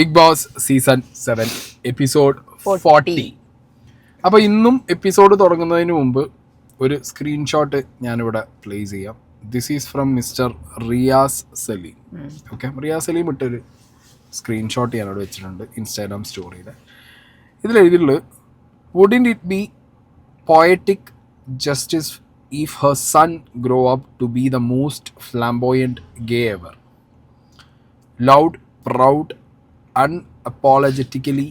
Big boss season 7 episode 40. അപ്പോൾ ഇന്നും episode തുടങ്ങുന്നതിന് മുമ്പ് ഒരു സ്ക്രീൻഷോട്ട് ഞാനിവിടെ പ്ലേ ചെയ്യാം. This is from Mr Riyas Saleem. Okay, Riyas Saleem ഇട്ടൊരു സ്ക്രീൻഷോട്ട് ഞാനിവിടെ വെച്ചിട്ടുണ്ട് ഇൻസ്റ്റാഗ്രാം സ്റ്റോറിയിൽ. ഇതിലെഴുതിയിട്ടുള്ളത്, wouldn't it be poetic justice if her son grow up to be the most flamboyant gay ever, loud, proud, unapologetically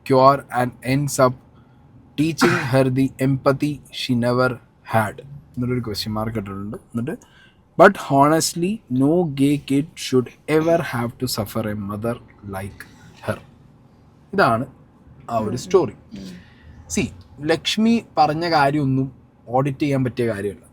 queer, and ends up teaching her the empathy she never had. എന്നൊരു question mark ഇട്ടിട്ടുണ്ട്. എന്നിട്ട് but honestly no gay kid should ever have to suffer a mother like her. ഇതാണ് ആ ഒരു story. C, Lakshmi പറഞ്ഞ കാര്യമൊന്നും audit ചെയ്യാൻ പറ്റിയ കാര്യമല്ല,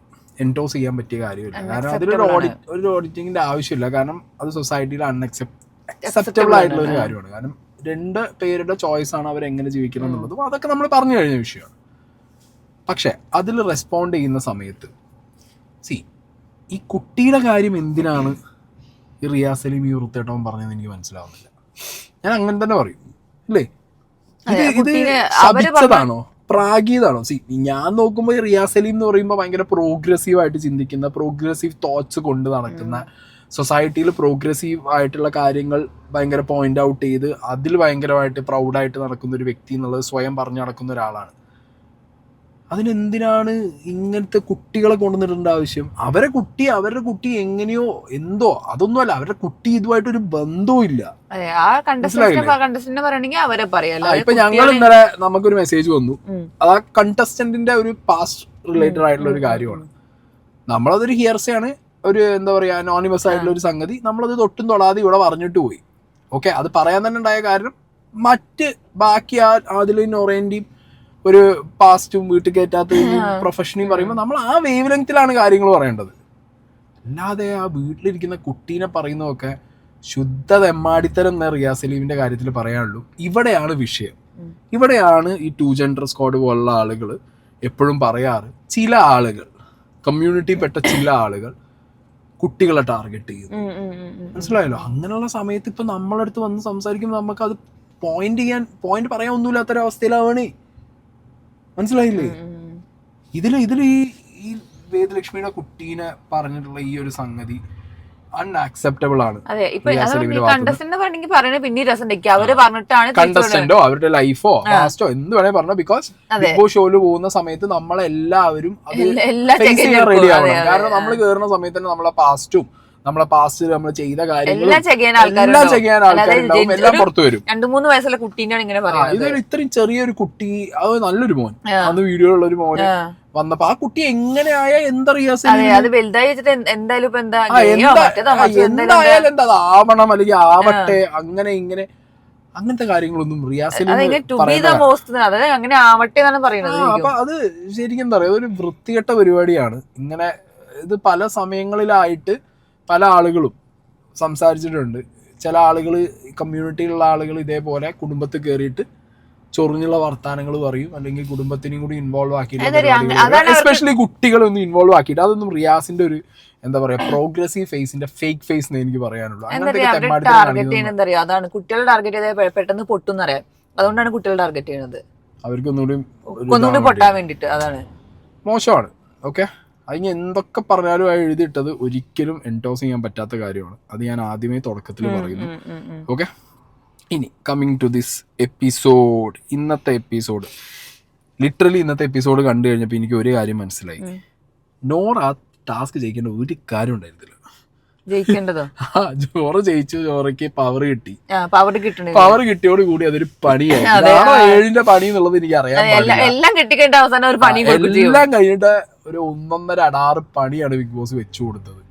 എൻഡോസ് ചെയ്യാൻ പറ്റിയ കാര്യമില്ല. കാരണം അതിലൊരു ഓഡിറ്റിങ്ങിന്റെ ആവശ്യമില്ല. കാരണം അത് സൊസൈറ്റിയിൽ അക്സെപ്റ്റബിൾ ആയിട്ടുള്ള ഒരു കാര്യമാണ്. കാരണം രണ്ട് പേരുടെ ചോയ്സ് ആണ് അവരെങ്ങനെ ജീവിക്കണം എന്നുള്ളതും അതൊക്കെ നമ്മൾ പറഞ്ഞു കഴിഞ്ഞ വിഷയമാണ്. പക്ഷെ അതിൽ റെസ്പോണ്ട് ചെയ്യുന്ന സമയത്ത് ഈ കുട്ടിയുടെ കാര്യം എന്തിനാണ് ഈ റിയാസ് സലീം ഈ വൃത്തേട്ടവൻ പറഞ്ഞതെന്ന് എനിക്ക് മനസ്സിലാവുന്നില്ല. ഞാൻ അങ്ങനെ തന്നെ പറയും, അല്ലേ? ഇത് ശപിച്ചതാണോ, പ്രാഗീതാണോ? ഞാൻ നോക്കുമ്പോൾ ഈ റിയാസ് സലീം എന്ന് പറയുമ്പോൾ ഭയങ്കര പ്രോഗ്രസീവായിട്ട് ചിന്തിക്കുന്ന, പ്രോഗ്രസീവ് തോട്ട്സ് കൊണ്ട് നടക്കുന്ന, സൊസൈറ്റിയിൽ പ്രോഗ്രസീവ് ആയിട്ടുള്ള കാര്യങ്ങൾ ഭയങ്കര പോയിന്റ് ഔട്ട് ചെയ്ത് അതിൽ ഭയങ്കരമായിട്ട് പ്രൗഡായിട്ട് നടക്കുന്ന ഒരു വ്യക്തി എന്നുള്ളത് സ്വയം പറഞ്ഞു നടക്കുന്ന ഒരാളാണ്. അതിനെന്തിനാണ് ഇങ്ങനത്തെ കുട്ടികളെ കൊണ്ടുവന്നിടേണ്ട ആവശ്യം? അവരുടെ കുട്ടി എങ്ങനെയോ എന്തോ, അതൊന്നുമല്ല, അവരുടെ കുട്ടി ഇതുമായിട്ടൊരു ബന്ധവും ഇല്ല. ഇപ്പൊ ഞങ്ങൾ ഇന്നലെ നമുക്കൊരു മെസ്സേജ് വന്നു, അത് ആ കണ്ടസ്റ്റന്റിന്റെ ഒരു പാസ്റ്റ് റിലേറ്റഡ് ആയിട്ടുള്ള ഒരു കാര്യമാണ്. നമ്മളതൊരു ഹിയർസേ ആണ്, ഒരു എന്താ പറയാ, അനോണിമസ് ആയിട്ടുള്ള ഒരു സംഗതി. നമ്മളത് തൊട്ടും തൊടാതെ ഇവിടെ പറഞ്ഞിട്ട് പോയി. ഓക്കെ, അത് പറയാൻ തന്നെ ഉണ്ടായ കാരണം മറ്റ് ബാക്കി അതിൽ നൊറേന്റെയും ഒരു പാസ്റ്റും വീട്ടിൽ കയറ്റാത്ത പ്രൊഫഷനെയും പറയുമ്പോൾ നമ്മൾ ആ വേവ് ലെങ്ത്തിലാണ് കാര്യങ്ങൾ പറയേണ്ടത്. അല്ലാതെ ആ വീട്ടിലിരിക്കുന്ന കുട്ടീനെ പറയുന്നതൊക്കെ ശുദ്ധ തെമ്മാടിത്തരം എന്ന റിയാസ് സലീമിന്റെ കാര്യത്തിൽ പറയാനുള്ളൂ. ഇവിടെയാണ് വിഷയം. ഇവിടെയാണ് ഈ 2 ജെൻഡർ സ്ക്വാഡ് പോലുള്ള ആളുകൾ എപ്പോഴും പറയാറ്, ചില ആളുകൾ, കമ്മ്യൂണിറ്റി പെട്ട ചില ആളുകൾ കുട്ടികളെ ടാർഗറ്റ് ചെയ്യുന്നു. മനസ്സിലായല്ലോ? അങ്ങനെയുള്ള സമയത്ത് ഇപ്പൊ നമ്മളടുത്ത് വന്ന് സംസാരിക്കുമ്പോൾ നമുക്ക് അത് പോയിന്റ് പറയാൻ ഒന്നുമില്ലാത്തൊരവസ്ഥയിലാവണേ. മനസ്സിലായില്ലേ? ഇതിൽ ഈ വേദലക്ഷ്മിയുടെ കുട്ടീനെ പറഞ്ഞിട്ടുള്ള ഈ ഒരു സംഗതി അൺആക്സെപ്റ്റബിൾ ആണ്. കണ്ടസ്റ്റന്റോ അവരുടെ ലൈഫോ പാസ്റ്റോ എന്ത് വേണേ പറഞ്ഞോ, ബിക്കോസ് ബിഗ് ബോസ് ഷോയില് പോകുന്ന സമയത്ത് നമ്മളെല്ലാവരും അത് ഫേസ് ചെയ്യാൻ റെഡി ആവണം. കാരണം നമ്മൾ കയറുന്ന സമയത്ത് തന്നെ നമ്മളെ പാസ്റ്റും നമ്മളെ പാസ്റ്റ് നമ്മൾ ചെയ്ത കാര്യങ്ങളും എല്ലാം ചെയ്യാൻ ആൾക്കാരുണ്ടാവും, എല്ലാം പുറത്തു വരും. 2-3 വയസ്സുള്ള കുട്ടീനാണ് ഇങ്ങനെ പറയുന്നത്. ഇതൊരു ഇത്രയും ചെറിയൊരു കുട്ടി, അത് നല്ലൊരു മോൻ, അന്ന് വീഡിയോയിലുള്ള ഒരു മോന് വന്നപ്പോ ആ കുട്ടി എങ്ങനെയായ എന്തറിയാ എന്തായാലും എന്താ അത് ആവണം അല്ലെങ്കിൽ ആവട്ടെ, അങ്ങനെ ഇങ്ങനെ അങ്ങനത്തെ കാര്യങ്ങളൊന്നും റിയാസിൽ അങ്ങനെ ആവട്ടെ എന്നാണ് പറയുന്നത്. അപ്പൊ അത് ശരിക്കും എന്താ പറയാ, ഒരു വൃത്തികെട്ട പരിപാടിയാണ്. ഇങ്ങനെ ഇത് പല സമയങ്ങളിലായിട്ട് പല ആളുകളും സംസാരിച്ചിട്ടുണ്ട്. ചില ആളുകൾ, കമ്മ്യൂണിറ്റിയിലുള്ള ആളുകൾ ഇതേപോലെ കുടുംബത്തിൽ കയറിയിട്ട് ചൊറിഞ്ഞുള്ള വർത്താനങ്ങൾ പറയും, അല്ലെങ്കിൽ കുടുംബത്തിനും കൂടി ഇൻവോൾവ് ആക്കിയിട്ട്, എസ്പെഷ്യലി കുട്ടികളൊന്നും ഇൻവോൾവ് ആക്കിയിട്ട്. അതൊന്നും റിയാസിന്റെ ഒരു എന്താ പറയാ പ്രോഗ്രസീവ് ഫേസിന്റെ ഫേക്ക് ഫേസ് എന്ന് എനിക്ക് പറയാനുള്ളൂ. അതാണ് കുട്ടികളെ ടാർഗറ്റ് ചെയ്ത് പെട്ടെന്ന് പൊട്ടുന്നറിയാം, അതുകൊണ്ടാണ് കുട്ടികളെ ടാർഗറ്റ് ചെയ്യുന്നത്. അവർക്കൊന്നുകൂടി പൊട്ടാൻ വേണ്ടിട്ട്. അതാണ് മോശമാണ്. ഓക്കെ, അതിന് എന്തൊക്കെ പറഞ്ഞാലും എഴുതിയിട്ടത് ഒരിക്കലും എൻഡോസ് ചെയ്യാൻ പറ്റാത്ത കാര്യമാണ്. അത് ഞാൻ ആദ്യമേ തുടക്കത്തിൽ പറയുന്നു. ഓക്കെ, ഇനി കമ്മിങ് ടു ദിസ് എപ്പിസോഡ്. ഇന്നത്തെ എപ്പിസോഡ് കണ്ടു കഴിഞ്ഞപ്പോൾ എനിക്ക് ഒരു കാര്യം മനസ്സിലായി. നോറ ടാസ്ക് ജയിക്കേണ്ട ഒരു കാര്യം ഉണ്ടായിരുന്നില്ല. ചോറ് ജയിച്ചു, ചോറയ്ക്ക് പവർ കിട്ടി. പവർ കിട്ടിയോട് കൂടി അതൊരു പണിയായി. 7ന്റെ പണി എന്നുള്ളത് എനിക്ക് അറിയാൻ പാടില്ല. എല്ലാം കഴിഞ്ഞിട്ട് ഒരു 1.5 അടാറ് പണിയാണ് ബിഗ് ബോസ് വെച്ചു കൊടുത്തത്.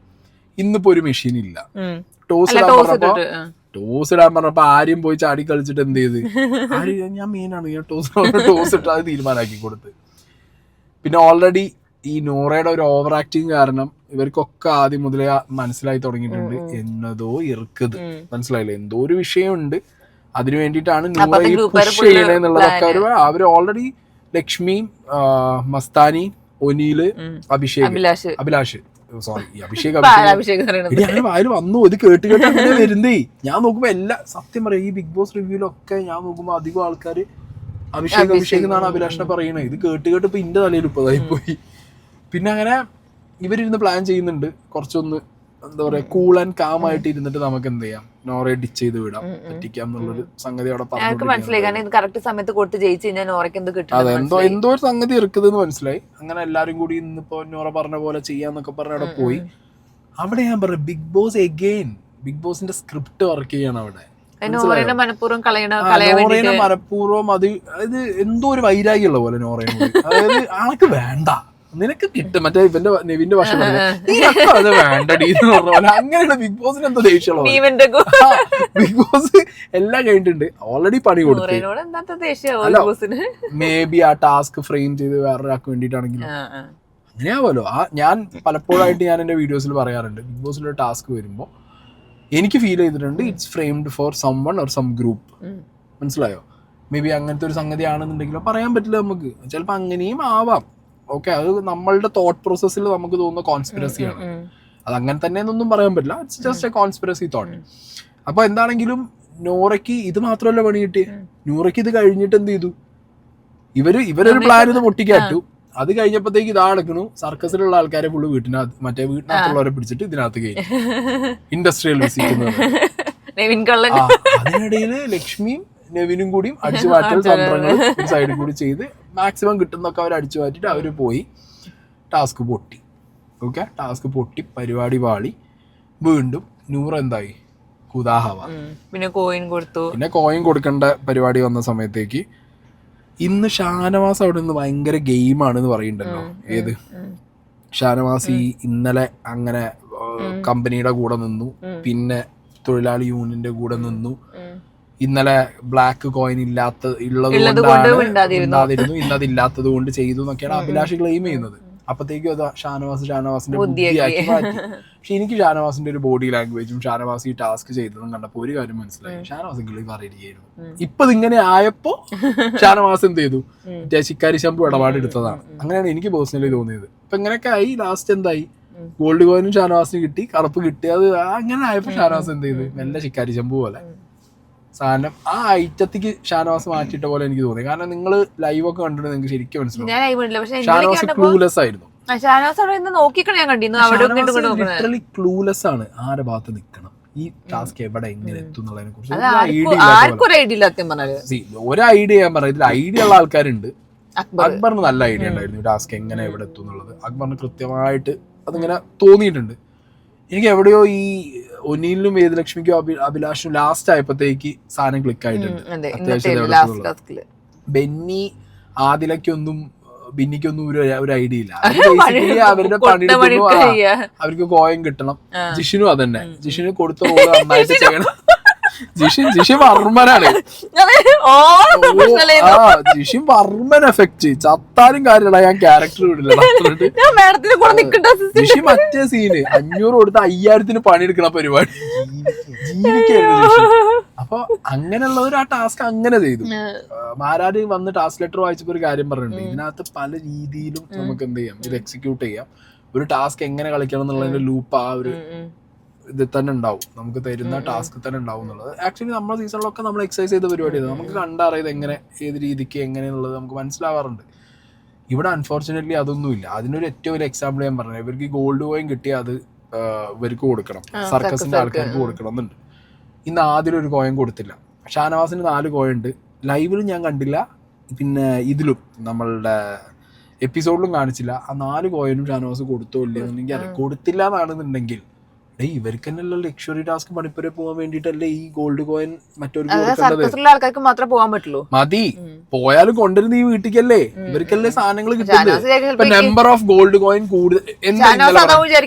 ഇന്നിപ്പോ ഒരു മെഷീൻ ഇല്ല. ടോസ് ഇടാൻ പറഞ്ഞപ്പോ ആരും പോയി ചാടി കളിച്ചിട്ട് എന്ത് ചെയ്ത്, ഞാൻ മെയിനാണ്, ഞാൻ ടോസ് ഇട്ട് അത് തീരുമാനാക്കി കൊടുത്ത്. പിന്നെ ഓൾറെഡി ഈ നോറയുടെ ഒരു ഓവർ ആക്ടിങ് കാരണം ഇവർക്കൊക്കെ ആദ്യം മുതലേ മനസ്സിലായി തുടങ്ങിയിട്ടുണ്ട് എന്നതോ ഇറക്കത്. മനസ്സിലായില്ലേ? എന്തോ ഒരു വിഷയമുണ്ട്, അതിനു വേണ്ടിയിട്ടാണ് നോറ ഈ പുഷ് ചെയ്യണെന്നുള്ളതൊക്കെ അവർ ഓൾറെഡി ലക്ഷ്മിയും മസ്താനി, ഒനീല്, അഭിലാഷ് സോറി അഭിഷേക് അങ്ങനെ വായിൽ വന്നു ഇത് കേട്ട് കേട്ട് അങ്ങനെ വരുന്നേ. ഞാൻ നോക്കുമ്പോ സത്യം പറയാം ഈ ബിഗ് ബോസ് റിവ്യൂലൊക്കെ ഞാൻ നോക്കുമ്പോ അധികം ആൾക്കാർ അഭിഷേക് എന്നാണ് അഭിലാഷിനെ പറയണത്. ഇത് കേട്ട് കേട്ട് ഇപ്പൊ ഇന്റെ തലയിൽ ഇപ്പതായി പോയി. പിന്നെ അങ്ങനെ ഇവരിരുന്ന് പ്ലാൻ ചെയ്യുന്നുണ്ട് കുറച്ചൊന്ന് എന്താ പറയാ കൂൾ ആൻഡ് കാം ആയിട്ട് ഇരുന്നിട്ട് നമുക്ക് എന്ത് ചെയ്യാം നോറയെ ഡിച്ച് ചെയ്ത് വിടാം പറ്റിക്കാം എന്നുള്ളൊരു സംഗതി അവിടെ അതെ എന്തോ ഒരു സംഗതി ഇറക്കുന്നതെന്ന് മനസ്സിലായി. അങ്ങനെ എല്ലാരും കൂടി ഇന്നിപ്പോ നോറ പറഞ്ഞ പോലെ ചെയ്യാന്നൊക്കെ പറഞ്ഞ അവിടെ പോയി. അവിടെ ഞാൻ പറയാം ബിഗ് ബോസ് എഗെയിൻ ബിഗ് ബോസിന്റെ സ്ക്രിപ്റ്റ് വർക്ക് ചെയ്യാണ് അവിടെ. നോറേനെ മനഃപൂർവ്വം അതായത് എന്തോ ഒരു വൈരാഗ്യമുള്ള പോലെ നോറേനെ. അതായത് ആൾക്ക് വേണ്ട നിനക്ക് കിട്ടും മറ്റേ ഇവന്റെ നെവിന്റെ ഭാഷ അത് വേണ്ടടി എന്ന് പറഞ്ഞ പോലെ അങ്ങനെയാണ് ബിഗ് ബോസിന് എന്തോ ദേഷ്യമുള്ളത്. ബിഗ് ബോസ് എല്ലാം കഴിഞ്ഞിട്ടുണ്ട് ഓൾറെഡി പണി കൊടുത്തു. മേ ബി ആ ടാസ്ക് ഫ്രെയിം ചെയ്ത് വേറൊരാൾക്ക് വേണ്ടിയിട്ടാണെങ്കിലും അങ്ങനെയാവുമല്ലോ. ഞാൻ പലപ്പോഴായിട്ട് ഞാൻ എന്റെ വീഡിയോസിൽ പറയാറുണ്ട് ബിഗ് ബോസിലൊരു ടാസ്ക് വരുമ്പോൾ എനിക്ക് ഫീൽ ചെയ്തിട്ടുണ്ട് it's framed for someone or some group. മനസ്സിലായോ? മേ ബി അങ്ങനത്തെ ഒരു സംഗതി ആണെന്നുണ്ടെങ്കിലോ പറയാൻ പറ്റില്ല നമുക്ക്. ചിലപ്പോൾ അങ്ങനെയും ആവാം. ഓക്കെ അത് നമ്മളുടെ തോട്ട് പ്രോസസ്സിൽ നമുക്ക് തോന്നുന്ന കോൺസ്പിറസിയാണ്. അത് അങ്ങനെ തന്നെ എന്നൊന്നും പറയാൻ പറ്റില്ല. It's just A conspiracy thought. അപ്പൊ എന്താണെങ്കിലും നോറയ്ക്ക് ഇത് മാത്രമല്ല പണി കിട്ടിയത്. നോറയ്ക്ക് ഇത് കഴിഞ്ഞിട്ട് എന്ത് ചെയ്തു ഇവരൊരു പ്ലാൻ ഇത് പൊട്ടിക്കാറ്റു. അത് കഴിഞ്ഞപ്പോഴത്തേക്ക് ഇതാ നടക്കണു സർക്കസിലുള്ള ആൾക്കാരെ ഫുള്ള് വീട്ടിനകത്തുള്ളവരെ പിടിച്ചിട്ട് ഇതിനകത്ത് കഴിഞ്ഞു ഇൻഡസ്ട്രിയൽ വിസിറ്റ്. അതിനിടയില് ലക്ഷ്മിയും നെവിനും കൂടിയും അടിച്ചു മാറ്റൽ തന്ത്രങ്ങൾ സൈഡിൽ കൂടി ചെയ്ത് മാക്സിമം കിട്ടുന്നൊക്കെ അവർ അടിച്ചു മാറ്റിട്ട് അവര് പോയി. ടാസ്ക് പൊട്ടി. ഓക്കെ ടാസ്ക് പൊട്ടി പരിപാടി പാളി. വീണ്ടും നൂറ് എന്തായി കുതാഹവ. പിന്നെ കോയിൻ കൊടുക്കേണ്ട പരിപാടി വന്ന സമയത്തേക്ക് ഇന്ന് ഷാനവാസ് അവിടെ നിന്ന് ഭയങ്കര ഗെയിമാണെന്ന് പറയുന്നുണ്ടല്ലോ. ഏത് ഷാനവാസ് ഇന്നലെ അങ്ങനെ കമ്പനിയുടെ കൂടെ നിന്നു, പിന്നെ തൊഴിലാളി യൂണിയന്റെ കൂടെ നിന്നു. ഇന്നലെ ബ്ലാക്ക് കോയിൻ ഇല്ലാതിരുന്നു ഇന്നതില്ലാത്തത് കൊണ്ട് ചെയ്തു എന്നൊക്കെയാണ് അഭിലാഷ് ക്ലെയിം ചെയ്യുന്നത്. അപ്പത്തേക്കും അത് ഷാനവാസിന്റെ ബുദ്ധിയാക്കി മാറ്റി. പക്ഷെ എനിക്ക് ഷാനവാസിന്റെ ഒരു ബോഡി ലാംഗ്വേജും ഷാനവാസ് ഈ ടാസ്ക് ചെയ്തതും കണ്ടപ്പോ ഒരു കാര്യം മനസ്സിലായി. ഷാനവാസ് കിളി പറയുകയായിരുന്നു. ഇപ്പൊ ഇങ്ങനെ ആയപ്പോ ഷാനവാസ് എന്ത് ചെയ്തു ശിക്കാരി ശംഭു ഇടപാടെടുത്തതാണ്. അങ്ങനെയാണ് എനിക്ക് പേഴ്സണലി തോന്നിയത്. ഇപ്പൊ ഇങ്ങനെയൊക്കെ ആയി. ലാസ്റ്റ് എന്തായി ഗോൾഡ് കോയിനും ഷാനവാസിന് കിട്ടി, കറുപ്പ് കിട്ടി. അത് അങ്ങനെ ആയപ്പോ ഷാനവാസ് എന്ത് ചെയ്തു നല്ല ശിക്കാരി ശംഭു പോലെ സാധനം ആ ഐറ്റത്തേക്ക് ഷാനവാസ് മാറ്റിയിട്ട പോലെ എനിക്ക് തോന്നി. കാരണം നിങ്ങൾ ലൈവ് ഒക്കെ കണ്ടിട്ട് നിങ്ങൾക്ക് ശരിക്കും മനസ്സിലാവും ഷാനവാസ് ക്ലൂലെസ് ആയിരുന്നു. ലിറ്ററലി ക്ലൂലെസ് ആണ് ആരെ ഭാഗത്ത് നിൽക്കണം, ഈ ടാസ്ക് എവിടെ എങ്ങനെ എത്തും എന്നുള്ളതിനെ കുറിച്ച് ഒരു ഐഡിയ ഞാൻ പറയാം. ഇതിൽ ഐഡിയ ഉള്ള ആൾക്കാരുണ്ട്. അക്ബറിന് നല്ല ഐഡിയ ഉണ്ടായിരുന്നു ഈ ടാസ്ക് എങ്ങനെ എവിടെ എത്തും എന്നുള്ളത്. അക്ബറിന് കൃത്യമായിട്ട് അതിങ്ങനെ തോന്നിയിട്ടുണ്ട്. എനിക്ക് എവിടെയോ ഈ ഒനീലിനും വേദലക്ഷ്മിക്കും അഭിലാഷിനും ലാസ്റ്റ് ആയപ്പോഴത്തേക്ക് സാധനം ക്ലിക്ക് ആയിട്ടുണ്ട്. അത്യാവശ്യം ബെന്നി ആദിലക്കൊന്നും ബിന്നിക്കൊന്നും ഒരു ഐഡിയ ഇല്ല. അവരുടെ പണി അവർക്ക് കോയിൻ കിട്ടണം. ജിഷിനും അതന്നെ. ജിഷിന് കൊടുത്ത റോള് നന്നായിട്ട് ചെയ്യണം. ജിഷിൻ വർമ്മനാണ്. ജിഷിൻ വർമ്മൻ എഫക്ട് ചത്താലും കാര്യമില്ല. ഞാൻ ക്യാരക്ടർ വിടില്ല. ജിഷി മറ്റേ സീന് 500 കൊടുത്ത് 5000 പണിയെടുക്കണ പരിപാടി ജീവിക്കായിരുന്നു. അപ്പൊ അങ്ങനെയുള്ളവർ ആ ടാസ്ക് അങ്ങനെ ചെയ്തു. മാരാര് വന്ന് ടാസ്ക് ലെറ്റർ വായിച്ചപ്പോ ഒരു കാര്യം പറഞ്ഞിട്ടുണ്ട്. ഇതിനകത്ത് പല രീതിയിലും നമുക്ക് എന്ത് ചെയ്യാം ഇത് എക്സിക്യൂട്ട് ചെയ്യാം. ഒരു ടാസ്ക് എങ്ങനെ കളിക്കണം എന്നുള്ളതിന്റെ ലൂപ്പ് ആ ഒരു ഇത് തന്നെ ഉണ്ടാവും. നമുക്ക് തരുന്ന ടാസ്ക് തന്നെ ഉണ്ടാവും എന്നുള്ളത്. ആക്ച്വലി നമ്മുടെ സീസണിലൊക്കെ നമ്മൾ എക്സസൈസ് ചെയ്ത പരിപാടിയാണ്. നമുക്ക് കണ്ടറിയത് എങ്ങനെ ഏത് രീതിക്ക് എങ്ങനെയുള്ളത് നമുക്ക് മനസ്സിലാവാറുണ്ട്. ഇവിടെ അൺഫോർച്ചുനേറ്റ്ലി അതൊന്നുമില്ല. അതിനൊരു ഏറ്റവും വലിയ എക്സാമ്പിൾ ഞാൻ പറഞ്ഞു. ഇവർക്ക് ഗോൾഡ് കോയിൻ കിട്ടിയാൽ അത് ഇവർക്ക് കൊടുക്കണം, സർക്കസിന്റെ ആൾക്കാർക്ക് കൊടുക്കണം എന്നുണ്ട്. ഇന്ന് ആദ്യം ഒരു കോയിൻ കൊടുത്തില്ല. ഷാനവാസിന് 4 കോയിൻ ഉണ്ട്. ലൈവിലും ഞാൻ കണ്ടില്ല, പിന്നെ ഇതിലും നമ്മളുടെ എപ്പിസോഡിലും കാണിച്ചില്ല. ആ 4 കോയിനും ഷാനവാസ് കൊടുത്തോ ഇല്ലെന്നുണ്ടെങ്കിൽ അത് കൊടുത്തില്ല എന്നാണെന്നുണ്ടെങ്കിൽ ഇവർക്ക് തന്നെയുള്ള ലക്ഷറി ടാസ്ക് പണിപ്പുര പോകാൻ വേണ്ടിട്ടല്ലേ ഈ ഗോൾഡ് കോയിൻ മറ്റൊരു മതി. പോയാലും കൊണ്ടുവരുന്ന ഈ വീട്ടിക്കല്ലേ, ഇവർക്കല്ലേ സാധനങ്ങൾ കിട്ടുന്നത്. നമ്പർ ഓഫ് ഗോൾഡ് കോയിൻ കൂടുതൽ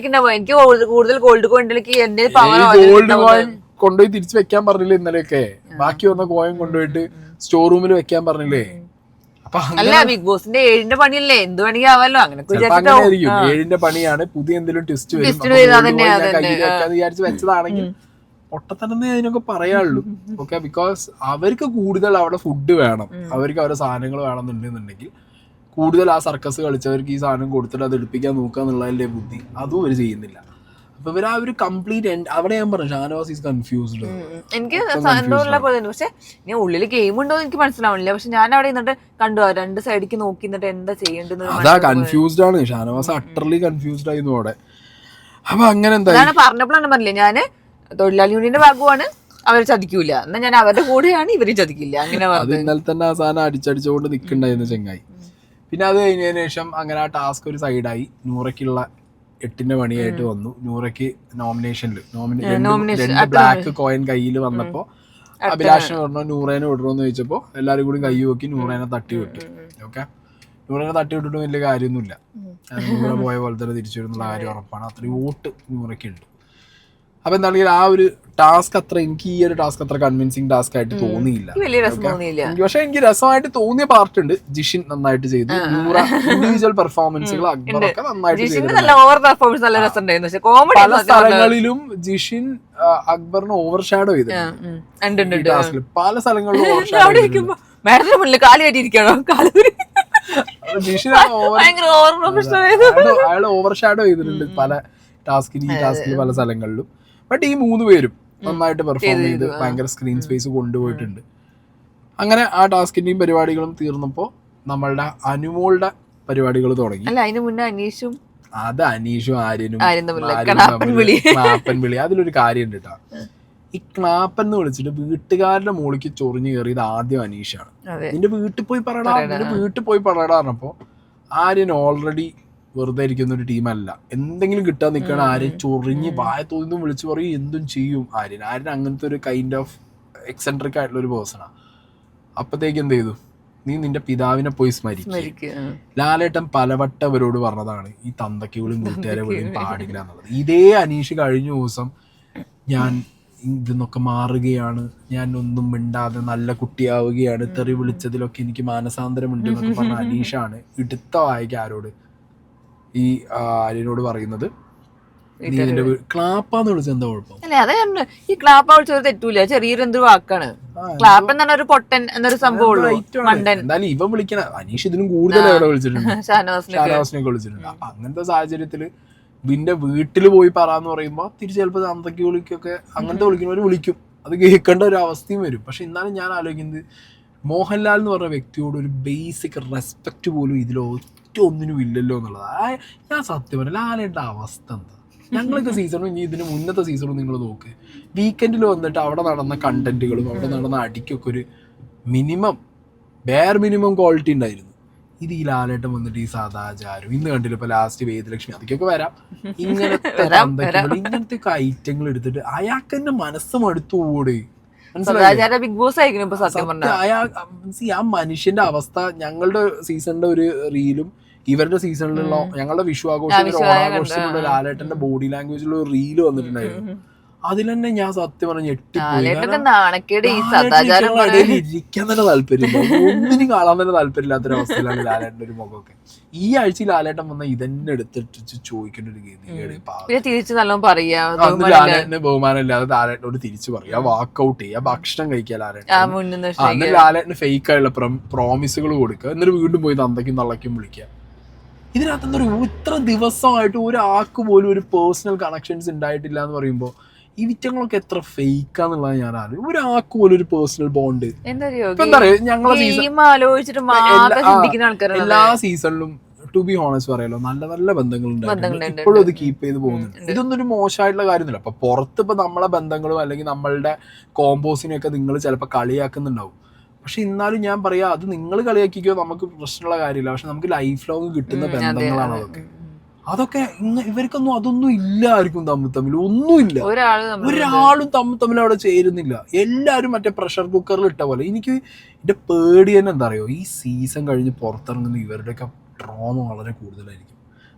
ഗോൾഡ് കോയിൻ കൊണ്ടുപോയി തിരിച്ചു വെക്കാൻ പറഞ്ഞില്ലേ ഇന്നലെയൊക്കെ. ബാക്കി വന്ന കോയിൻ കൊണ്ടുപോയിട്ട് സ്റ്റോർ റൂമിൽ വെക്കാൻ പറഞ്ഞില്ലേ. ബിഗ് ബോസിന്റെ 7ന്റെ പണിയല്ലേ, എന്ത് വേണമെങ്കിൽ ആവാലോ. അങ്ങനെ 7ന്റെ പണിയാണ്. പുതിയ എന്തെങ്കിലും ട്വിസ്റ്റ് വിചാരിച്ച് വെച്ചതാണെങ്കിൽ ഒട്ടത്തന്നെ അതിനൊക്കെ പറയാനുള്ളൂ. ഓക്കെ, ബിക്കോസ് അവർക്ക് കൂടുതൽ അവിടെ ഫുഡ് വേണം, അവർക്ക് അവരുടെ സാധനങ്ങൾ വേണമെന്നുണ്ടെന്നുണ്ടെങ്കിൽ കൂടുതൽ ആ സർക്കസ് കളിച്ചവർക്ക് ഈ സാധനം കൊടുത്തിട്ട് അത് എടുപ്പിക്കാൻ നോക്കുക എന്നുള്ളതിൻ്റെ ബുദ്ധി അതും അവർ ചെയ്യുന്നില്ല. അപ്പൊ ഇവർ ആ ഒരു കംപ്ലീറ്റ് അവിടെ ഞാൻ പറഞ്ഞു ഷാനവാസ് ഈസ് കൺഫ്യൂസ്ഡ്. എനിക്ക് എന്തോള്ള പോലെ പക്ഷെ ഞാൻ ഉള്ളിൽ ഗെയിം ഉണ്ടോ എന്ന് എനിക്ക് മനസ്സിലാവണില്ല. പക്ഷെ ഞാൻ അവിടെ നിന്നിട്ട് കണ്ടു രണ്ട് സൈഡിലേക്ക് നോക്കി നിന്നിട്ട് എന്താ ചെയ്യേണ്ടത്. അതാ കൺഫ്യൂസ്ഡ് ആണ് ഷാനവാസ്, അട്ടർലി കൺഫ്യൂസ്ഡ് ആയിരുന്നു അവിടെ. അപ്പൊ അങ്ങനെ എന്താ പറഞ്ഞപ്പോഴാണ് പറഞ്ഞില്ലേ ഞാന് തൊഴിലാളി യൂണിയന്റെ ഭാഗമാണ്, അവർ ചതിക്കൂല എന്നാ ഞാൻ അവരുടെ കൂടെയാണ്, ഇവരും ചതിക്കില്ല. അങ്ങനെ അത് ഇന്നലെ തന്നെ ആ സാധനം അടിച്ചടിച്ചുകൊണ്ട് നിൽക്കണ്ടായിരുന്നു ചെങ്ങായി. പിന്നെ അത് കഴിഞ്ഞതിന് ശേഷം അങ്ങനെ ആ ടാസ്ക് ഒരു സൈഡായി. നൂറയ്ക്കുള്ള 8ന്റെ പണിയായിട്ട് വന്നു. നൂറയ്ക്ക് നോമിനേഷനിൽ ബ്ലാക്ക് കോയിൻ കയ്യിൽ വന്നപ്പോ അഭിലാഷിന് പറഞ്ഞു നൂറേനെ വിടണമെന്ന് ചോദിച്ചപ്പോ എല്ലാരും കൂടി കൈ നോക്കി നൂറേനെ തട്ടി വിട്ടു. ഓക്കെ, നൂറേനെ തട്ടി വിട്ടിട്ട് വലിയ കാര്യമൊന്നുമില്ല. നൂറ പോയ പോലെ തന്നെ തിരിച്ചു വരുന്നുള്ള കാര്യം ഉറപ്പാണ്. അത്രയും വോട്ട് നൂറയ്ക്കുണ്ട്. അപ്പൊ എന്താണെങ്കിൽ ആ ഒരു ടാസ്ക് അത്ര എനിക്ക് ഈ ഒരു ടാസ്ക് അത്ര കൺവിൻസിങ് ടാസ്ക് ആയിട്ട് തോന്നിയില്ല. പക്ഷെ എനിക്ക് രസമായിട്ട് തോന്നിയ പാർട്ട് ഉണ്ട്. ജിഷിൻ നന്നായിട്ട് ചെയ്തു. നൂറ ഇൻഡിവിജ്വൽ പെർഫോമൻസുകൾ അക്ബറൊക്കെ നന്നായിട്ട് ചെയ്തു. പല സ്ഥലങ്ങളിലും ജിഷിൻ അക്ബറിനെ ഓവർ ഷാഡോ ചെയ്തു. ടാസ്കിൽ പല സ്ഥലങ്ങളിലും ഓവർ ഷാഡോ ജിഷിൻ അയാൾ ഓവർ ഷാഡോ ചെയ്തിട്ടുണ്ട് പല ടാസ്കിൽ, ഈ ടാസ്കിൽ പല സ്ഥലങ്ങളിലും. ബട്ട് ഈ 3 പേരും നന്നായിട്ട് പെർഫോം ചെയ്ത് ഭയങ്കര സ്ക്രീൻ സ്പേസ് കൊണ്ടുപോയിട്ടുണ്ട്. അങ്ങനെ ആ ടാസ്കിന്റെയും പരിപാടികളും തീർന്നപ്പോ നമ്മളുടെ അനുമോളുടെ പരിപാടികൾ തുടങ്ങി. അത് അനീഷും ആര്യനും ക്ലാപ്പൻ വിളി. അതിലൊരു കാര്യം ഉണ്ട് കേട്ടോ. ഈ ക്ലാപ്പൻ എന്ന് വിളിച്ചിട്ട് വീട്ടുകാരുടെ മോളിക്ക് ചൊറിഞ്ഞു കയറിയത് ആദ്യം അനീഷാണ്. നിന്റെ വീട്ടിൽ പോയി പറയടാ പറഞ്ഞപ്പോ ആര്യൻ ഓൾറെഡി വെറുതെ ഇരിക്കുന്ന ഒരു ടീമല്ല. എന്തെങ്കിലും കിട്ടാൻ നിൽക്കണം. ആര്യൻ ചൊറിഞ്ഞ് വായ തോന്നുന്നു വിളിച്ചു പറയും, എന്തും ചെയ്യും ആര്യൻ. അങ്ങനത്തെ ഒരു കൈൻഡ് ഓഫ് എക്സെൻട്രിക് ആയിട്ടുള്ള ഒരു പേഴ്സണാണ്. അപ്പത്തേക്ക് എന്ത് ചെയ്തു, നീ നിന്റെ പിതാവിനെ പോയി സ്മരിക്കുക. ലാലേട്ടൻ പലവട്ടം അവരോട് പറഞ്ഞതാണ് ഈ തന്തയ്ക്ക് വിളിയും കൂട്ടുകാരെ വിളിയും പാടില്ല എന്നുള്ളത്. ഇതേ അനീഷ് കഴിഞ്ഞ ദിവസം ഞാൻ ഇതെന്നൊക്കെ മാറുകയാണ്, ഞാൻ ഒന്നും മിണ്ടാതെ നല്ല കുട്ടിയാവുകയാണ്, തെറി വിളിച്ചതിലൊക്കെ എനിക്ക് മാനസാന്തരമുണ്ട് എന്നൊക്കെ പറഞ്ഞ അനീഷാണ് എടുത്ത വായിക്ക് ആരോട്, ഈ ആര്യനോട് പറയുന്നത് നീ നിന്റെ ക്ലാപ്പാന്ന് വിളിച്ചത് എന്താ കുഴപ്പം? ഈ ക്ലാപ്പ വിളിച്ചത് തെറ്റൂല, ചെറിയൊരു എന്തൊരു വാക്കാണ്. ക്ലാപ്പ് എന്ന് പറഞ്ഞ പൊട്ടൻ എന്നൊരു സംഭവം. എന്തായാലും ഇവ വിളിക്കണ അനീഷ് ഇതിനും കൂടുതൽ എവിടെ വിളിച്ചിട്ടുണ്ട്, ഷാനവാസിനൊക്കെ വിളിച്ചിട്ടുണ്ട്. അപ്പൊ അങ്ങനത്തെ സാഹചര്യത്തില് നിന്റെ വീട്ടിൽ പോയി പറയാന്ന് പറയുമ്പോ തിരിച്ച് ചിലപ്പോ അന്തയ്ക്ക് വിളിക്കൊക്കെ അങ്ങനത്തെ വിളിക്കുന്നവര് വിളിക്കും. അത് കേൾക്കേണ്ട ഒരു അവസ്ഥയും വരും. പക്ഷെ എന്നാലും ഞാൻ ആലോചിക്കുന്നത് മോഹൻലാൽ എന്ന് പറഞ്ഞ വ്യക്തിയോട് ഒരു ബേസിക് റെസ്പെക്ട് പോലും ഇതിലോ ഒന്നിനും ഇല്ലല്ലോ എന്നുള്ളത്. ഞാൻ സത്യം പറഞ്ഞ ലാലേട്ട അവസ്ഥ എന്താ? ഞങ്ങളൊക്കെ സീസണും ഇനി ഇതിന് മുന്നത്തെ സീസണും നിങ്ങൾ നോക്ക്, വീക്കെൻഡിൽ വന്നിട്ട് അവിടെ നടന്ന കണ്ടന്റുകളും അവിടെ നടന്ന അടിക്കൊക്കെ ഒരു ബെയർ മിനിമം ക്വാളിറ്റി ഉണ്ടായിരുന്നു. ഇത് ഈ ലാലേട്ടൻ വന്നിട്ട് ഈ സദാചാരം ഇന്ന് കണ്ടില്ല. ഇപ്പൊ ലാസ്റ്റ് വേദലക്ഷ്മി അതൊക്കെ വരാം. ഇങ്ങനത്തെ ഐറ്റങ്ങൾ എടുത്തിട്ട് അയാൾക്ക് തന്നെ മനസ്സ് മടുത്തു കൂടെ. ആ മനുഷ്യന്റെ അവസ്ഥ. ഞങ്ങളുടെ സീസണിന്റെ ഒരു റീലും ഇവരുടെ സീസണിലുള്ള ഞങ്ങളുടെ വിഷുവാഘോഷത്തിന്റെ ഓണാഘോഷത്തിലുള്ള ലാലേട്ടന്റെ ബോഡി ലാംഗ്വേജിലുള്ള ഒരു റീല് വന്നിട്ടുണ്ടായിരുന്നു. അതിൽ തന്നെ ഞാൻ സത്യം പറഞ്ഞ് ഇരിക്കാൻ തന്നെ താല്പര്യമില്ല, ഒന്നിനും കാണാൻ തന്നെ താല്പര്യമില്ലാത്തൊരവസ്ഥയിലാണ് ലാലേട്ടന്റെ ഒരു മുഖമൊക്കെ. ഈ ആഴ്ച ലാലേട്ടൻ വന്ന ഇതന്നെ എടുത്തിട്ട് ചോദിക്കേണ്ട ഒരു ലാലേട്ടന് ബഹുമാനം ഇല്ലാതെ ലാലേട്ടനോട് തിരിച്ചു പറയാ, വാക്കൗട്ട് ചെയ്യുക, ഭക്ഷണം കഴിക്കുക. ലാലേട്ടൻ ലാലേട്ടന് ഫേക്ക് ആയുള്ള പ്രോമിസുകൾ കൊടുക്കുക, എന്നിട്ട് വീണ്ടും പോയി തന്തയ്ക്കും തള്ളയ്ക്കും വിളിക്കുക. ഇതിനകത്തൊരു ഇത്ര ദിവസമായിട്ട് ഒരാൾക്ക് പോലും ഒരു പേഴ്സണൽ കണക്ഷൻസ് ഉണ്ടായിട്ടില്ല എന്ന് പറയുമ്പോൾ ഈ വിറ്റങ്ങളൊക്കെ എത്ര ഫേക്കാന്നുള്ളത് ഞാൻ അറിയാം. ഒരാൾക്ക് പോലും ഒരു പേഴ്സണൽ ബോണ്ട് എന്താ പറയാ ഞങ്ങളെ എല്ലാ സീസണിലും ടു ബി ഹോണസ്റ്റ് പറയാലോ നല്ല നല്ല ബന്ധങ്ങൾ ഉണ്ടായിട്ടുണ്ട്. ഇപ്പോഴും അത് കീപ്പ് ചെയ്ത് പോകുന്നുണ്ട്. ഇതൊന്നും ഒരു മോശമായിട്ടുള്ള കാര്യമൊന്നുമില്ല. അപ്പൊ പുറത്ത് ഇപ്പൊ നമ്മളെ ബന്ധങ്ങളും അല്ലെങ്കിൽ നമ്മളുടെ കോമ്പോസിനെയൊക്കെ നിങ്ങൾ ചിലപ്പോൾ കളിയാക്കുന്നുണ്ടാവും. പക്ഷെ എന്നാലും ഞാൻ പറയാ അത് നിങ്ങൾ കളിയാക്കിക്കോ, നമുക്ക് പ്രശ്നമുള്ള കാര്യമില്ല. പക്ഷെ നമുക്ക് ലൈഫ് ലോങ് കിട്ടുന്ന ബന്ധങ്ങളാണ് അതൊക്കെ ഇവർക്കൊന്നും അതൊന്നും ഇല്ല. ആർക്കും തമ്മിൽ ഒന്നുമില്ല. ഒരാളും തമ്മിൽ അവിടെ ചേരുന്നില്ല. എല്ലാരും മറ്റേ പ്രഷർ കുക്കറിൽ ഇട്ട പോലെ. എനിക്ക് എന്റെ പേടി തന്നെ എന്താ അറിയോ, ഈ സീസൺ കഴിഞ്ഞ് പുറത്തിറങ്ങുന്ന ഇവരുടെയൊക്കെ ട്രോമ വളരെ കൂടുതലായിരിക്കും.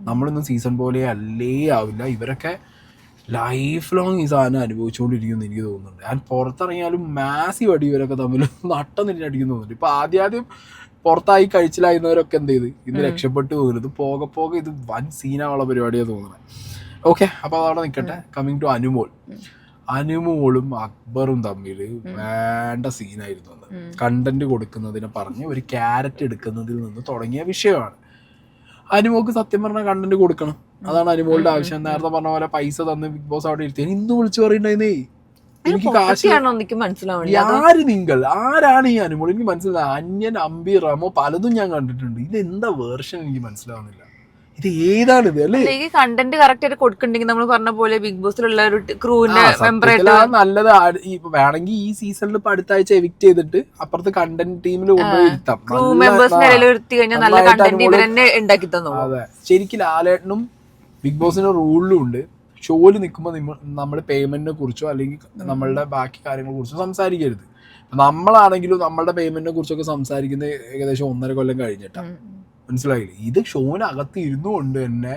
നമ്മളൊന്നും സീസൺ പോലെ അല്ലേ ആവില്ല. ഇവരൊക്കെ ലൈഫ് ലോങ് ഈ സാധനം അനുഭവിച്ചുകൊണ്ടിരിക്കുമെന്ന് എനിക്ക് തോന്നുന്നുണ്ട്. ഞാൻ പുറത്തിറങ്ങിയാലും മാസീവ് അടി ഇവരൊക്കെ തമ്മിൽ നട്ടം തന്നെ അടിക്കുന്നു തോന്നുന്നുണ്ട്. ഇപ്പൊ ആദ്യം പുറത്തായി കഴിച്ചിലായിരുന്നവരൊക്കെ എന്ത് ചെയ്ത് ഇന്ന് രക്ഷപ്പെട്ടു പോകുന്നത്. പോകെ പോകെ ഇത് വൻ സീനാവുള്ള പരിപാടിയാണ് തോന്നുന്നത്. ഓക്കെ, അപ്പോൾ അതവിടെ നിൽക്കട്ടെ. Coming to Anumol. അനുമോളും അക്ബറും തമ്മിൽ വേണ്ട സീനായിരുന്നു. കണ്ടന്റ് കൊടുക്കുന്നതിനെ പറഞ്ഞ് ഒരു ക്യാരറ്റ് എടുക്കുന്നതിൽ നിന്ന് തുടങ്ങിയ വിഷയമാണ്. അനുമോക്ക് സത്യം പറഞ്ഞാൽ കണ്ടന്റ് കൊടുക്കണം, അതാണ് അനുമോളുടെ ആവശ്യം. നേരത്തെ പറഞ്ഞ പോലെ പൈസ തന്ന് ബിഗ് ബോസ് അവിടെ ഇരുത്തി ഇന്ന് വിളിച്ചു പറയണ്ടേ എനിക്ക് കാശ്. ആര് നിങ്ങൾ, ആരാണ് ഈ അനുമോൾ? എനിക്ക് മനസ്സിലായി. അന്യൻ, അമ്പി, റമോ പലതും ഞാൻ കണ്ടിട്ടുണ്ട്. ഇതെന്താ വേർഷൻ എനിക്ക് മനസ്സിലാവുന്നില്ല. ഇത് ഏതാണിത് അല്ലേ? കണ്ടന്റ് കറക്റ്റ് ആയിട്ട് കൊടുക്കണ്ടെങ്കിൽ നമ്മൾ പറഞ്ഞ പോലെ ബിഗ് ബോസിലുള്ള ഒരു ക്രൂവിന്റെ നല്ലത്. വേണമെങ്കിൽ ഈ സീസണിൽ ഇപ്പൊ അടുത്ത ആഴ്ച എവിക്ട് ചെയ്തിട്ട് അപ്പുറത്ത് കണ്ടന്റ് ടീമിൽ കൊണ്ടുപോയി ഇരുത്താം. അതെ, ശരിക്കും ലാലേട്ടനും ബിഗ് ബോസിന്റെ റൂളിലും ഉണ്ട്, ഷോയിൽ നിൽക്കുമ്പോൾ നമ്മൾ പേയ്മെന്റിനെ കുറിച്ചോ അല്ലെങ്കിൽ നമ്മളുടെ ബാക്കി കാര്യങ്ങളെ കുറിച്ചോ സംസാരിക്കരുത്. നമ്മളാണെങ്കിലും നമ്മളുടെ പേയ്മെന്റിനെ കുറിച്ചൊക്കെ സംസാരിക്കുന്നത് ഏകദേശം 1.5 കൊല്ലം കഴിഞ്ഞിട്ടാണ്. മനസ്സിലായില്ലേ? ഇത് ഷോനകത്ത് ഇരുന്നുകൊണ്ട് തന്നെ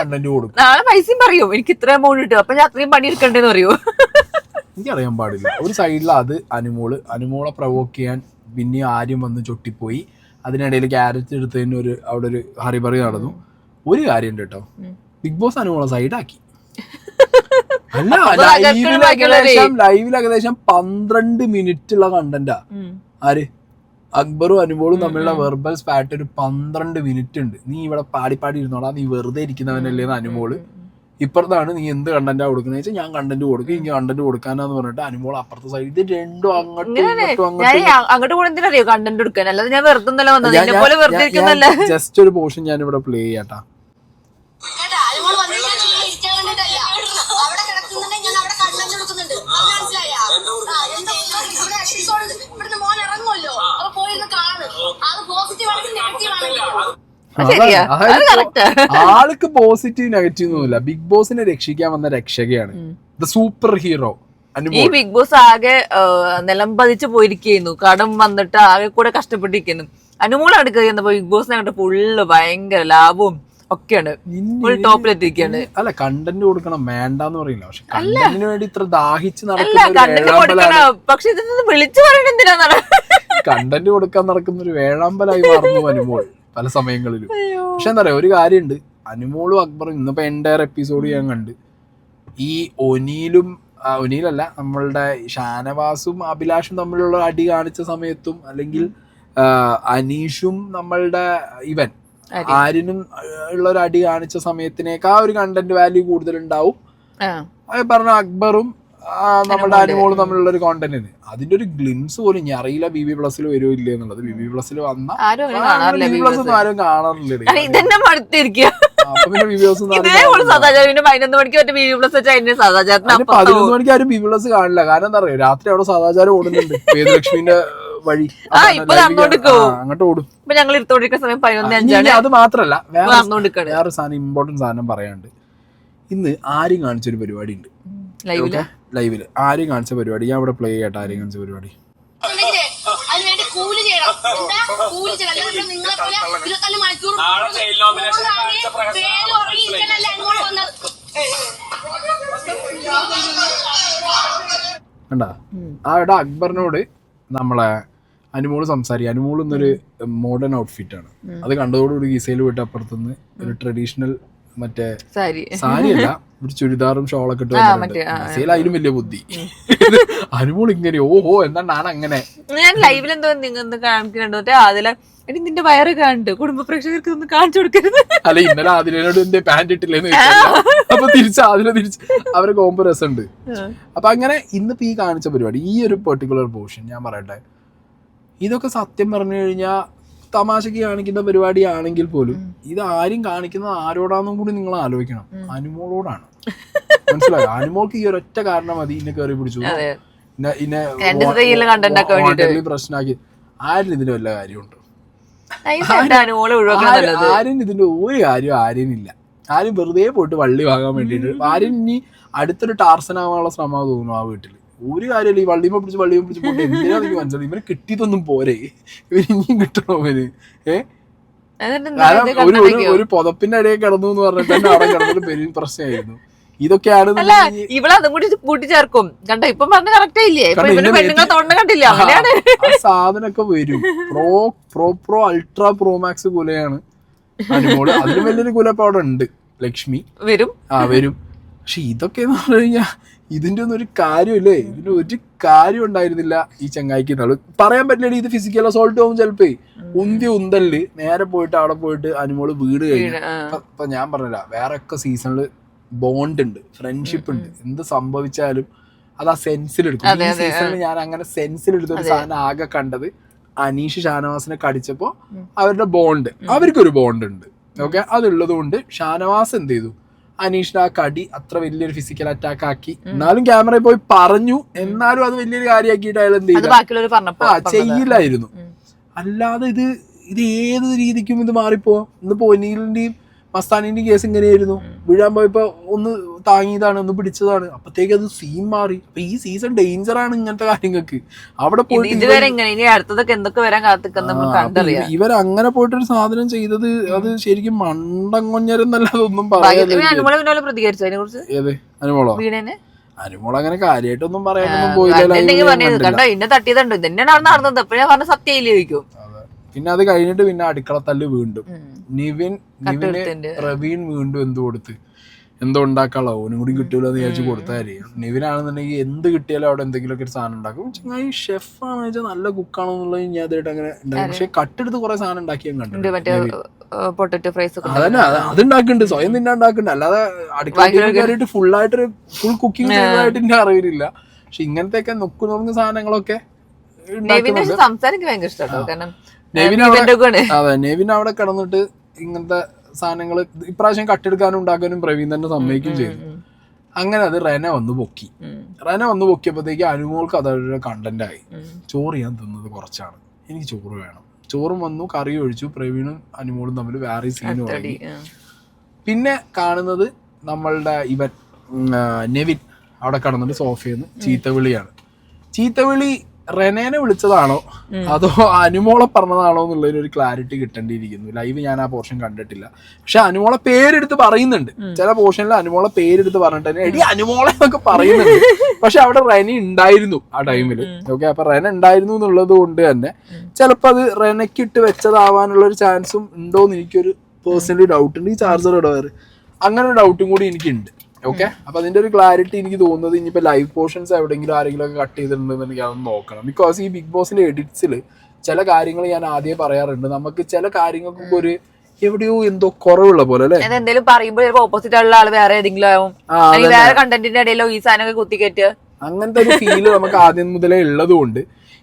കണ്ടന്റ് കൊടുക്കും. നാളെ പൈസയും പറയൂ എനിക്ക് ഇത്ര എമൗണ്ട് കിട്ടും, അപ്പൊ ഞാൻ അത്രയും പണി എടുക്കണ്ടേന്ന് പറയൂ. എനിക്കറിയാൻ പാടില്ല. ഒരു സൈഡിൽ അത് അനുമോളെ പ്രൊവോക്ക് ചെയ്യാൻ പിന്നെ ആര്യം വന്ന് ചൊട്ടിപ്പോയി. അതിനിടയിൽ ക്യാരറ്റ് എടുത്തതിന് അവിടെ ഒരു ഹറിബറി നടന്നു. ഒരു കാര്യം ഉണ്ട് കേട്ടോ, ബിഗ് ബോസ് അനുമോളെ സൈഡാക്കി. അല്ല, ലൈവിൽ ഏകദേശം 12 മിനിറ്റുള്ള കണ്ടന്റാ. ആര്? അക്ബറും അനുമോളും തമ്മിലുള്ള വെർബൽ സ്പാറ്റ് ഒരു 12 മിനിറ്റ് ഉണ്ട്. നീ ഇവിടെ പാടി ഇരുന്നോടാ, നീ വെറുതെ ഇരിക്കുന്നവനല്ലേന്ന് അനുമോള്. ഇപ്പുറത്താണ് നീ എന്ത് കണ്ടന്റാ കൊടുക്കുന്നത് വെച്ചാൽ ഞാൻ കണ്ടന്റ് കൊടുക്കും, എനിക്ക് കണ്ടന്റ് കൊടുക്കാനാന്ന് പറഞ്ഞിട്ട് അനുമോൾ അപ്പുറത്തെ സൈഡ്. ഇത് രണ്ടും അങ്ങോട്ടും കണ്ടന്റ് കൊടുക്കാൻ, അല്ലാതെ ഞാൻ വെറുതെ ജസ്റ്റ് ഒരു പോർഷൻ ഞാൻ ഇവിടെ പ്ലേ ചെയ്യാട്ടാ. ആൾക്ക് പോസിറ്റീവ് നെഗറ്റീവ് ഒന്നുമില്ല. ബിഗ് ബോസിനെ രക്ഷിക്കാൻ വന്ന രക്ഷകയാണ്, ദ സൂപ്പർ ഹീറോ. ഈ ബിഗ് ബോസ് ആകെ നിലം പതിച്ച് പോയിരിക്കുന്നു, കടം വന്നിട്ട് ആകെ കൂടെ കഷ്ടപ്പെട്ടിരിക്കുന്നു. അനുമോളാണ് കയറിയപ്പോ ബിഗ് ബോസിനെ ഫുള്ള് ഭയങ്കര ലാഭവും ഒക്കെയാണ്, ടോപ്പിലെത്തിരിക്കുകയാണ്. അല്ല, കണ്ടന്റ് കൊടുക്കണം വേണ്ടെന്ന് പറയില്ല, പക്ഷെ കണ്ടന്റിന് വേണ്ടി ഇത്ര ദാഹിച്ച് പക്ഷെ ഇതൊന്നും വിളിച്ചു പറയണ എന്തിനാണ്? കണ്ടന്റ് കൊടുക്കാൻ നടക്കുന്ന ഒരു വേഴാമ്പലായി മാറുന്നു അനുമോൾ പല സമയങ്ങളിലും. പക്ഷെ എന്താ പറയാ, ഒരു കാര്യമുണ്ട്, അനുമോളും അക്ബറും ഇന്നിപ്പോ എൻ്റയർ എപ്പിസോഡ് ഞാൻ കണ്ട്. ഈ ഒനീലല്ല, നമ്മളുടെ ഷാനവാസും അഭിലാഷും തമ്മിലുള്ള അടി കാണിച്ച സമയത്തും അല്ലെങ്കിൽ അനീഷും നമ്മളുടെ ഇവൻ ആര്യനും ഉള്ള ഒരു അടി കാണിച്ച സമയത്തിനേക്കാ ഒരു കണ്ടന്റ് വാല്യൂ കൂടുതലുണ്ടാവും. പറഞ്ഞ അക്ബറും നമ്മുടെ അനുമോളും തമ്മിലുള്ള ഒരു കോണ്ടന്റിന് അതിന്റെ ഒരു ഗ്ലിംസ് പോലും ഞാൻ അറിയില്ല BB Plus വരുമോ ഇല്ല എന്നുള്ളത്. BB Plus വന്ന BB Plus ഒന്നും ആരും കാണാറില്ല. അപ്പൊ പിന്നെ BB Plus 11 മണിക്ക് ആരും BB Plus കാണില്ല. കാരണം എന്താ പറയാ, രാത്രി അവിടെ സദാചാരം ഓടുന്നുണ്ട് വേദലക്ഷ്മിന്റെ വഴി, അങ്ങോട്ട് ഓടും. അത് മാത്രല്ല വേറെ സാധനം, ഇമ്പോർട്ടന്റ് സാധനം പറയാണ്ട്. ഇന്ന് ആരും കാണിച്ചൊരു പരിപാടി ഉണ്ട് ലൈവില്. ആരും കാണിച്ച പരിപാടി ഞാൻ ഇവിടെ പ്ലേ ചെയ്യട്ടെ. ആരും കാണിച്ച പരിപാടി കണ്ടാ? അവിടെ അക്ബറിനോട് നമ്മളെ അനുമോള് സംസാരിക്കും. അനുമോൾ ഇന്നൊരു മോഡേൺ ഔട്ട്ഫിറ്റ് ആണ്. അത് കണ്ടതോടുകൂടി ഗീസയിൽ വിട്ട് അപ്പുറത്തുനിന്ന് ഒരു ട്രഡീഷണൽ മറ്റേ സാരിയല്ല, ഒരു ചുരിദാറും ഷോളൊക്കെ ഇട്ട് ഗീസയിൽ അതിലും വലിയ ബുദ്ധി. അനുമോൾ ഇങ്ങനെ ഓഹോ എന്താണ് അങ്ങനെ. ഞാൻ ലൈവിൽ എന്തോ നിങ്ങൾ കാണിക്കുന്നുണ്ടോ അതിലെ നിന്റെ വയറ് കണ്ട് കുടുംബ പ്രേക്ഷകർക്ക് ഒന്ന് കാണിച്ചു കൊടുക്കരുത്. അല്ല, ഇന്നലെ അതിനോട് എന്റെ പാന്റ് ഇട്ടില്ലേന്ന് അപ്പൊ തിരിച്ച് അവരെ കോമ്പോ രസമുണ്ട്. അപ്പൊ അങ്ങനെ ഇന്നിപ്പോ ഈ കാണിച്ച പരിപാടി, ഈ ഒരു പെർട്ടിക്കുലർ പോർഷൻ ഞാൻ പറയട്ടെ, ഇതൊക്കെ സത്യം പറഞ്ഞു കഴിഞ്ഞാൽ തമാശക്ക് കാണിക്കുന്ന പരിപാടിയാണെങ്കിൽ പോലും ഇത് ആരും കാണിക്കുന്നത് ആരോടാന്നും കൂടി നിങ്ങൾ ആലോചിക്കണം. അനുമോളോടാണ്. മനസ്സിലായോ? അനുമോൾക്ക് ഈ ഒരൊറ്റ കാരണം മതി ഇന്നെ കയറി പിടിച്ചു, ഇന്നെ പ്രശ്നമാക്കി. ആരും ഇതിന് വല്ല കാര്യമുണ്ട്? ആരും ഇതിന്റെ ഒരു കാര്യം ആര്യനില്ല. ആരും വെറുതെ പോയിട്ട് വള്ളി വാങ്ങാൻ വേണ്ടിട്ട്. ആരും ഇനി അടുത്തൊരു ടാർസനാവാനുള്ള ശ്രമം തോന്നുന്നു ആ വീട്ടില്. ഒരു കാര്യമല്ല, ഈ വള്ളിമ പിടിച്ച് പോയിട്ട് എന്തിനാ എനിക്ക് മനസ്സിലായി. ഇവന് കിട്ടിയതൊന്നും പോരെ, ഇവന് ഇനിയും കിട്ടണോ ഇവന്? ഒരു പുതപ്പിന്റെ അടിയെ കിടന്നു എന്ന് പറഞ്ഞിട്ട് തന്നെ അവിടെ കിടന്നൊരു പെരും പ്രശ്നമായിരുന്നു. ഇതൊക്കെയാണ് കൂട്ടിച്ചേർക്കും. കണ്ടോ ഇപ്പൊ പറഞ്ഞ കറക്റ്റ് ഇല്ലേ? സാധനമൊക്കെ വരും. Pro ultra pro max കുലയാണ് Anumol. അതിലും വലിയൊരു കുല ഇപ്പൊ അവിടെ ഉണ്ട്, ലക്ഷ്മി വരും. പക്ഷെ ഇതൊക്കെ എന്ന് പറഞ്ഞു കഴിഞ്ഞാൽ ഇതിന്റെ ഒന്നും ഒരു കാര്യമില്ലേ, ഇതിന് ഒരു കാര്യം ഉണ്ടായിരുന്നില്ല ഈ ചങ്ങായിക്ക് എന്നാണ് പറയാൻ പറ്റില്ല. ഇത് ഫിസിക്കൽ അസോൾട്ട് ആവും ചിലപ്പോ. ഉന്തല് നേരെ പോയിട്ട് അവിടെ പോയിട്ട് അനുമോള് വീട് കഴിഞ്ഞു. ഇപ്പൊ ഞാൻ പറഞ്ഞില്ല, വേറെ ഒക്കെ സീസണില് ബോണ്ട് ഉണ്ട്, ഫ്രണ്ട്ഷിപ്പ് ഉണ്ട്, എന്ത് സംഭവിച്ചാലും അത് ആ സെൻസിലെടുക്കും. ഈ സീസണിൽ ഞാൻ അങ്ങനെ സെൻസിലെടുത്ത ഒരു സാധനം ആകെ കണ്ടത് അനീഷ് ഷാനവാസിനെ കടിച്ചപ്പോ അവരുടെ ബോണ്ട്, അവർക്കൊരു ബോണ്ട് ഉണ്ട്. ഓക്കെ, അതുള്ളത് കൊണ്ട് ഷാനവാസ് എന്ത് ചെയ്തു, അനീഷിന്റെ ആ കടി അത്ര വലിയൊരു ഫിസിക്കൽ അറ്റാക്ക് ആക്കി. എന്നാലും ക്യാമറയിൽ പോയി പറഞ്ഞു, എന്നാലും അത് വലിയൊരു കാര്യമാക്കിയിട്ട് അയാൾ എന്ത് ചെയ്യില്ല, ചെയ്യില്ലായിരുന്നു. അല്ലാതെ ഇത് ഏത് രീതിക്കും ഇത് മാറിപ്പോ. ഇന്നിപ്പോ ഒനീലിന്റെയും മസ്താനിന്റെയും കേസ് ഇങ്ങനെയായിരുന്നു. വീഴാൻ പോയപ്പോ ഒന്ന് താങ്ങിയതാണ്, ഒന്ന് പിടിച്ചതാണ്, അപ്പത്തേക്ക് അത് സീൻ മാറി. അപ്പൊ ഈ സീസൺ ഡേഞ്ചർ ആണ് ഇങ്ങനത്തെ കാര്യങ്ങൾക്ക്. അവിടെ പോയിട്ട് ഇവരങ്ങനെ പോയിട്ടൊരു സാധനം ചെയ്തത് അത് ശരിക്കും മണ്ടങ്ങൊഞ്ഞരെന്നല്ലാതെ ഒന്നും പറയാനില്ല. ഏത് അനുമോളോ? അനുമോൾ അങ്ങനെ കാര്യമായിട്ടൊന്നും പറയാനൊന്നും പോയില്ല. പിന്നെ അത് കഴിഞ്ഞിട്ട് പിന്നെ അടുക്കളത്തല്ല് വീണ്ടും നിവിന് പ്രവീൺ വീണ്ടും എന്ത് കൊടുത്ത് എന്തോ ഉണ്ടാക്കാനുള്ള ഓനും കൂടി കിട്ടൂല എന്ന് വിചാരിച്ചു കൊടുത്തായിരിക്കും. നിവിനാണെന്നുണ്ടെങ്കിൽ എന്ത് കിട്ടിയാലും അവിടെ എന്തെങ്കിലുമൊക്കെ ഒരു സാധനം ഉണ്ടാക്കും. ചങ്ങായി ഷെഫാണെന്ന് വെച്ചാൽ നല്ല കുക്കാണോ എന്നുള്ളത് ഞാൻ അതായിട്ട് അങ്ങനെ ഉണ്ടാക്കും. പക്ഷെ കട്ടെടുത്ത് കുറെ സാധനം ഉണ്ടാക്കിയാൽ കണ്ടു. അതന്നെ അത് ഉണ്ടാക്കുന്നുണ്ട്, സ്വയം തന്നെ ഉണ്ടാക്കുന്നുണ്ട്. അല്ലാതെ അടുക്കള ഫുള്ളായിട്ട് ഫുൾ കുക്കിംഗ് ചെയ്തതായിട്ട് എന്റെ അറിവില്ല. പക്ഷെ ഇങ്ങനത്തെയൊക്കെ നോക്കുന്ന സാധനങ്ങളൊക്കെ അതെ നെവിൻ അവിടെ കിടന്നിട്ട് ഇങ്ങനത്തെ സാധനങ്ങൾ ഇപ്രാവശ്യം കട്ടെടുക്കാനും ഉണ്ടാക്കാനും പ്രവീൺ തന്നെ സമ്മതിക്കുകയും ചെയ്തു. അങ്ങനെ അത് റെന വന്ന് പൊക്കിയപ്പോഴത്തേക്ക് അനുമോൾക്ക് അതൊരു കണ്ടന്റ് ആയി. ചോറ് ഞാൻ തിന്നത് കുറച്ചാണ്, എനിക്ക് ചോറ് വേണം. ചോറും വന്നു, കറി ഒഴിച്ചു. പ്രവീണും അനുമോളും തമ്മിൽ വേറെ സീനും തുടങ്ങി. പിന്നെ കാണുന്നത് നമ്മളുടെ ഇവൻ നെവിൻ അവിടെ കിടന്നിട്ട് സോഫയിൽ നിന്ന് ചീത്തവിളിയാണ്. ചീത്തവിളി റെനേനെ വിളിച്ചതാണോ അതോ അനുമോളെ പറഞ്ഞതാണോ എന്നുള്ളതിനൊരു ക്ലാരിറ്റി കിട്ടേണ്ടിയിരിക്കുന്നു. ലൈവ് ഞാൻ ആ പോർഷൻ കണ്ടിട്ടില്ല. പക്ഷെ അനുമോളെ പേരെടുത്ത് പറയുന്നുണ്ട്. ചില പോർഷനിൽ അനുമോളെ പേരെടുത്ത് പറഞ്ഞിട്ട് തന്നെ എടി അനുമോളെ എന്നൊക്കെ പറയുന്നുണ്ട്. പക്ഷെ അവിടെ റെന ഉണ്ടായിരുന്നു ആ ടൈമിൽ. ഓക്കെ, അപ്പൊ റെന ഉണ്ടായിരുന്നു എന്നുള്ളത് കൊണ്ട് തന്നെ ചിലപ്പോൾ അത് റെനക്കിട്ട് വെച്ചതാവാനുള്ള ഒരു ചാൻസും ഉണ്ടോന്ന് എനിക്കൊരു പേഴ്സണലി ഡൗട്ട് ഉണ്ട്. ഈ ചാർജർ ഇടവേറെ അങ്ങനെ ഒരു ഡൗട്ടും കൂടി എനിക്കുണ്ട്. ഓക്കെ, അപ്പൊ അതിന്റെ ഒരു ക്ലാരിറ്റി എനിക്ക് തോന്നുന്നത് ഇനിയിപ്പോ ലൈവ് പോർഷൻസ് എവിടെയെങ്കിലും ആരെങ്കിലും ഒക്കെ കട്ട് ചെയ്തിട്ടുണ്ടെന്ന് എനിക്ക് അതൊന്ന് നോക്കണം. ബിക്കോസ് ഈ ബിഗ് ബോസിന്റെ എഡിറ്റ്സിൽ ചില കാര്യങ്ങൾ ഞാൻ ആദ്യം പറയാറുണ്ട്, നമുക്ക് ചില കാര്യങ്ങൾക്കൊക്കെ ഒരു എവിടെയോ എന്തോ കുറവുള്ള പോലെ അല്ലെ. എന്തെങ്കിലും പറയുമ്പോൾ ഓപ്പോസിറ്റ് ഉള്ള ആള് വേറെ ഏതെങ്കിലും ആവും, വേറെ കണ്ടന്റിന്റെ ഇടയിലോ ഈ സാധനം കുത്തിക്കയറ്റ്, അങ്ങനത്തെ ഒരു ഫീല് നമുക്ക് ആദ്യം മുതലേ ഉള്ളത് കൊണ്ട്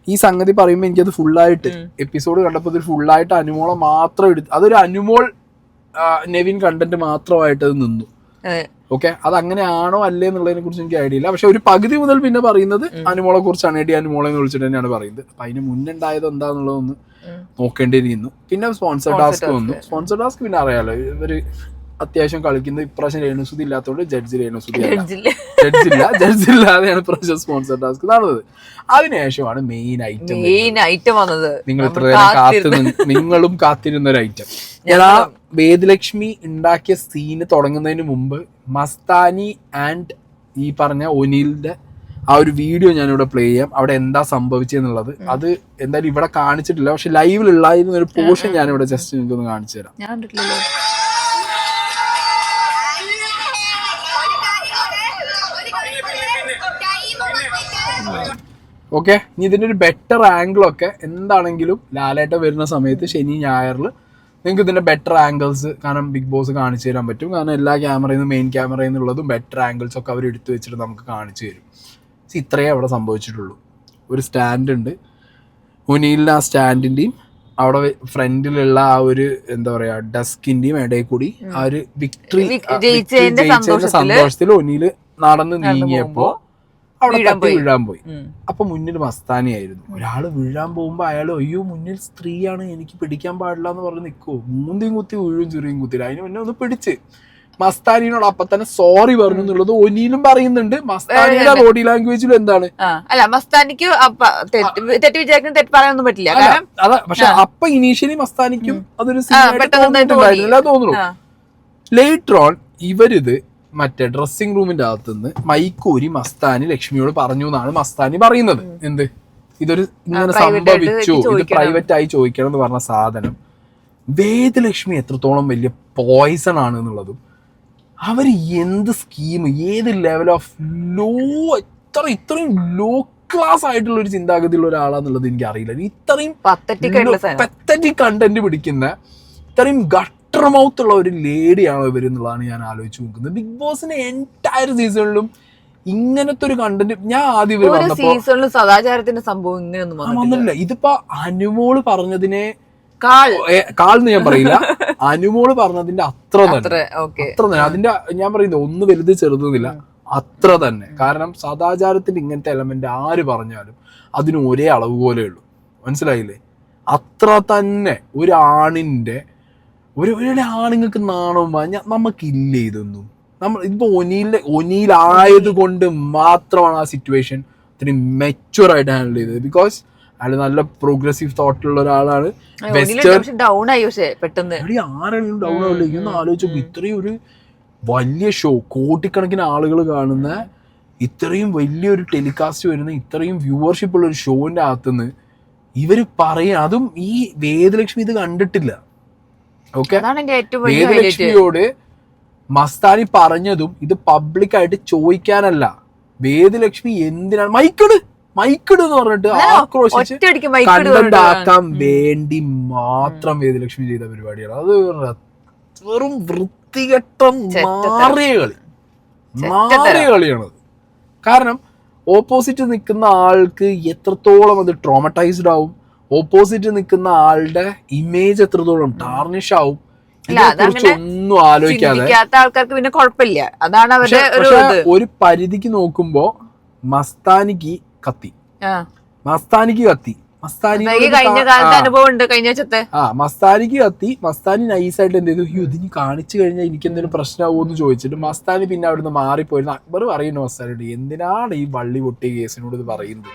ഈ സംഗതി പറയുമ്പോൾ എനിക്കത് ഫുള്ളായിട്ട് എപ്പിസോഡ് കണ്ടപ്പോൾ ഇത് ഫുള്ളായിട്ട് അനുമോളെ മാത്രം എടുത്ത് അതൊരു അനുമോൾ നെവിൻ കണ്ടന്റ് മാത്രമായിട്ട് അത് നിന്നു. ഓക്കെ, അത് അങ്ങനെയാണോ അല്ലേ എന്നുള്ളതിനെ കുറിച്ച് എനിക്ക് ഐഡിയ ഇല്ല. പക്ഷെ ഒരു പകുതി മുതൽ പിന്നെ പറയുന്നത് അനുമോളെ കുറിച്ചാണ്. എടി അനുമോളെ എന്ന് വിളിച്ചിട്ട് തന്നെയാണ് പറയുന്നത്. അപ്പൊ അതിന് മുന്നുണ്ടായത് എന്താന്നുള്ളതൊന്ന് നോക്കേണ്ടിയിരിക്കുന്നു. പിന്നെ സ്പോൺസർ ടാസ്ക് വന്നു. സ്പോൺസർ ടാസ്ക് പിന്നെ അറിയാലോ, ഇവര് അത്യാവശ്യം കളിക്കുന്നത്. ഇപ്രാവശ്യം രേണുസുതി ഇല്ലാത്തതുകൊണ്ട് ജഡ്ജി ഇല്ലാതെയാണ് ഇപ്രാവശ്യം സ്പോൺസർ ടാസ്ക് നടന്നത്. അതിനുശേഷമാണ് മെയിൻ ഐറ്റം വന്നത്. നിങ്ങളും കാത്തിരുന്ന ഒരു ഐറ്റം. ഞാൻ ആ വേദലക്ഷ്മി ഉണ്ടാക്കിയ സീന് തുടങ്ങുന്നതിന് മുമ്പ് മസ്താനി ആൻഡ് ഈ പറഞ്ഞ ഒനീലിന്റെ ആ ഒരു വീഡിയോ ഞാനിവിടെ പ്ലേ ചെയ്യാം. അവിടെ എന്താ സംഭവിച്ചെന്നുള്ളത് അത് എന്തായാലും ഇവിടെ കാണിച്ചിട്ടില്ല. പക്ഷെ ലൈവിലുള്ളായിരുന്ന ഒരു പോർഷൻ ഞാനിവിടെ ജസ്റ്റ് നിങ്ങൾക്കൊന്ന് കാണിച്ചു തരാം. ഓക്കെ, ഇനി ഇതിന്റെ ഒരു ബെറ്റർ ആംഗിളൊക്കെ എന്താണെങ്കിലും ലാലേട്ട വരുന്ന സമയത്ത് ശനി ഞായറിൽ നിങ്ങൾക്ക് ഇതിന്റെ ബെറ്റർ ആംഗിൾസ് കാരണം ബിഗ് ബോസ് കാണിച്ചു തരാൻ പറ്റും. കാരണം എല്ലാ ക്യാമറയിൽ നിന്ന് മെയിൻ ക്യാമറയിൽ നിന്നുള്ളതും ബെറ്റർ ആംഗിൾസ് ഒക്കെ അവർ എടുത്തു വെച്ചിട്ട് നമുക്ക് കാണിച്ചു തരും. ഇത്രയേ അവിടെ സംഭവിച്ചിട്ടുള്ളൂ. ഒരു സ്റ്റാൻഡ് ഉണ്ട്, ഒനീലിൻ്റെ ആ സ്റ്റാൻഡിന്റെയും അവിടെ ഫ്രണ്ടിലുള്ള ആ ഒരു എന്താ പറയാ ഡെസ്കിന്റെയും ഇടയിൽ കൂടി ആ ഒരു വിക്ടറി സന്തോഷത്തിൽ ഒനീല് നടന്ന് നീങ്ങിയപ്പോ അവിടെ തട്ടി വീഴാൻ പോയി. അപ്പൊ മുന്നിൽ മസ്താനിയായിരുന്നു. ഒരാള് വീഴാൻ പോകുമ്പോ അയാൾ അയ്യോ മുന്നിൽ സ്ത്രീയാണ് എനിക്ക് പിടിക്കാൻ പാടില്ല എന്ന് പറഞ്ഞ് നിൽക്കുവോ, മൂന്തിയും കുത്തി വീഴും ചെറിയും കുത്തില്ല. അതിന് മുന്നേ ഒന്ന് പിടിച്ച് മസ്താനിയോട് അപ്പൊ തന്നെ സോറി പറഞ്ഞു എന്നുള്ളത് ഒനീലും പറയുന്നുണ്ട്. മസ്താനിയുടെ ബോഡി ലാംഗ്വേജിലും എന്താണ് അല്ല മസ്താനിക്ക് തെറ്റ് വിചാരിക്കുന്ന തെറ്റ് പറയാനൊന്നും പറ്റില്ല. അതാ, പക്ഷെ അപ്പൊ ഇനീഷ്യലി മസ്താനിക്കും അതൊരു തോന്നുന്നു. ലേറ്റർ ഓൺ ഇവരിത് മറ്റേ ഡ്രസ്സിംഗ് റൂമിന്റെ അകത്തുനിന്ന് മൈക്കൂരി മസ്താനി ലക്ഷ്മിയോട് പറഞ്ഞു എന്നാണ് മസ്താനി പറയുന്നത്. എന്ത് ഇതൊരു ഇങ്ങനെ സംഭവിച്ചു, ഇത് പ്രൈവറ്റ് ആയി ചോദിക്കണം എന്ന് പറഞ്ഞ സാധനം വേദലക്ഷ്മി എത്രത്തോളം വലിയ പോയിസൺ ആണ് എന്നുള്ളതും അവര് എന്ത് സ്കീം, ഏത് ലെവൽ ഓഫ് ലോ, ഇത്രയും ലോ ക്ലാസ് ആയിട്ടുള്ള ഒരു ചിന്താഗതിയുള്ള ഒരാളാന്നുള്ളത് എനിക്ക് അറിയില്ല. ഇത്രയും പത്തറ്റിക് കണ്ടന്റ് പിടിക്കുന്ന, ഇത്രയും ഗട്ടർ മൗത്ത് ഉള്ള ഒരു ലേഡിയാണോ ഇവർ എന്നുള്ളതാണ് ഞാൻ ആലോചിച്ച് നോക്കുന്നത്. ബിഗ് ബോസിന്റെ എൻറ്റയർ സീസണിലും ഇങ്ങനത്തെ ഒരു കണ്ടന്റ് ഞാൻ ആദ്യം സീസണിലും സദാചാരത്തിന്റെ സംഭവം ഇങ്ങനെയൊന്നും വന്നിട്ടില്ല. ഇതിപ്പോ അനുമോള് പറഞ്ഞതിനെ കാൾന്ന് ഞാൻ പറയില്ല, അനുമോള് പറഞ്ഞതിന്റെ അത്ര തന്നെ അതിന്റെ ഞാൻ പറയുന്നത് ഒന്ന് വലുത് ചെറുതെന്നില്ല, അത്ര തന്നെ. കാരണം സദാചാരത്തിന്റെ ഇങ്ങനത്തെ എലമെന്റ് ആര് പറഞ്ഞാലും അതിന് ഒരേ അളവ് പോലെ ഉള്ളൂ, മനസ്സിലായില്ലേ? അത്ര തന്നെ ഒരു ആണിന്റെ ഒരു ആണുങ്ങൾക്ക് നാണവും നമുക്കില്ലേ ഇതൊന്നും. നമ്മൾ ഇതിപ്പോ ഒനിയിലായത് കൊണ്ട് മാത്രമാണ് ആ സിറ്റുവേഷൻ ഇത്രയും മെച്യൂർ ആയിട്ട് ഹാൻഡിൽ ചെയ്തത്. ബിക്കോസ് അയാൾ നല്ല പ്രോഗ്രസീവ് തോട്ടുള്ള ഒരാളാണ്. ഡൗൺ ആയി പെട്ടെന്ന് ആരെങ്കിലും ഡൗൺ ആവില്ല. ഇതൊന്നും ആലോചിച്ചു, ഇത്രയും ഒരു വലിയ ഷോ, കോടിക്കണക്കിന് ആളുകൾ കാണുന്ന, ഇത്രയും വലിയൊരു ടെലികാസ്റ്റ് വരുന്ന, ഇത്രയും വ്യൂവർഷിപ്പ് ഉള്ള ഒരു ഷോന്റെ അകത്തുനിന്ന് ഇവര് പറയാ, അതും ഈ വേദലക്ഷ്മി ഇത് കണ്ടിട്ടില്ല. ഓക്കെ, വേദലക്ഷ്മിയോട് മസ്താനി പറഞ്ഞതും ഇത് പബ്ലിക്കായിട്ട് ചോദിക്കാനല്ല, വേദലക്ഷ്മി എന്തിനാണ് മൈക്കിട് എന്ന് പറഞ്ഞിട്ട് ആക്രോശിച്ച് കണ്ടന്റ് ആക്കാൻ വേണ്ടി മാത്രം വേദലക്ഷ്മി ചെയ്ത പരിപാടിയാണ്. അത് വെറും വൃത്തികെട്ട മാറിയ കളിയാണത്. കാരണം ഓപ്പോസിറ്റ് നിൽക്കുന്ന ആൾക്ക് എത്രത്തോളം അത് ട്രോമറ്റൈസ്ഡ് ആവും, ഓപ്പോസിറ്റ് നിൽക്കുന്ന ആളുടെ ഇമേജ് എത്രത്തോളം ടാർണിഷ് ആവും, ഒന്നും ആലോചിക്കാതെ ആൾക്കാർക്ക് പിന്നെ കുഴപ്പമില്ല. അതാണ് അവരുടെ ഒരു പരിധിക്ക് നോക്കുമ്പോ മസ്താനിക്ക് കത്തി, മസ്താനിക്ക് മസ്താനി നൈസായിട്ട് എന്ത് ചെയ്തു, ഇതിന് കാണിച്ചു കഴിഞ്ഞാൽ എനിക്ക് എന്തെങ്കിലും പ്രശ്നമാവോ എന്ന് ചോദിച്ചിട്ട് മസ്താനി പിന്നെ അവിടുന്ന് മാറിപ്പോയിരുന്നു. അക്ബർ പറയുന്നു മസ്താനിയോട്, എന്തിനാണ് ഈ വള്ളി പൊട്ടിയ കേസിനോട് ഇത് പറയുന്നത്?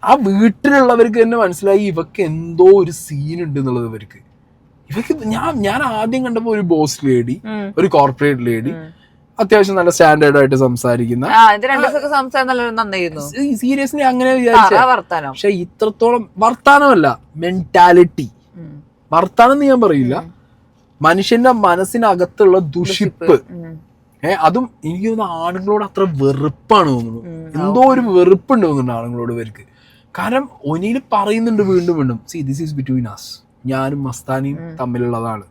ആ വീട്ടിലുള്ളവർക്ക് തന്നെ മനസ്സിലായി ഇവക്ക് എന്തോ ഒരു സീൻ ഉണ്ട് എന്നുള്ളത്. ഇവർക്ക് ഞാൻ ആദ്യം കണ്ടപ്പോ ഒരു ബോസ് ലേഡി, ഒരു കോർപ്പറേറ്റ് ലേഡി, അത്യാവശ്യം നല്ല സ്റ്റാൻഡേർഡ് ആയിട്ട് സംസാരിക്കുന്ന, സീരിയസ്ലി അങ്ങനെ വിചാരിച്ച. പക്ഷെ ഇത്രത്തോളം വർത്താനമല്ല, മെന്റാലിറ്റി വർത്താനം എന്ന് ഞാൻ പറയില്ല, മനുഷ്യന്റെ മനസ്സിനകത്തുള്ള ദുഷിപ്പ്. അതും എനിക്ക് തോന്നുന്നു ആണുങ്ങളോട് അത്ര വെറുപ്പാണ് തോന്നുന്നു, എന്തോ ഒരു വെറുപ്പുണ്ട് തോന്നുന്നുണ്ട് ആണുങ്ങളോട് ഇവർക്ക്. കാരണം ഒനിയിൽ പറയുന്നുണ്ട് വീണ്ടും വീണ്ടും, see this is between us, ഞാനും മസ്താനിയും തമ്മിലുള്ളതാണ്.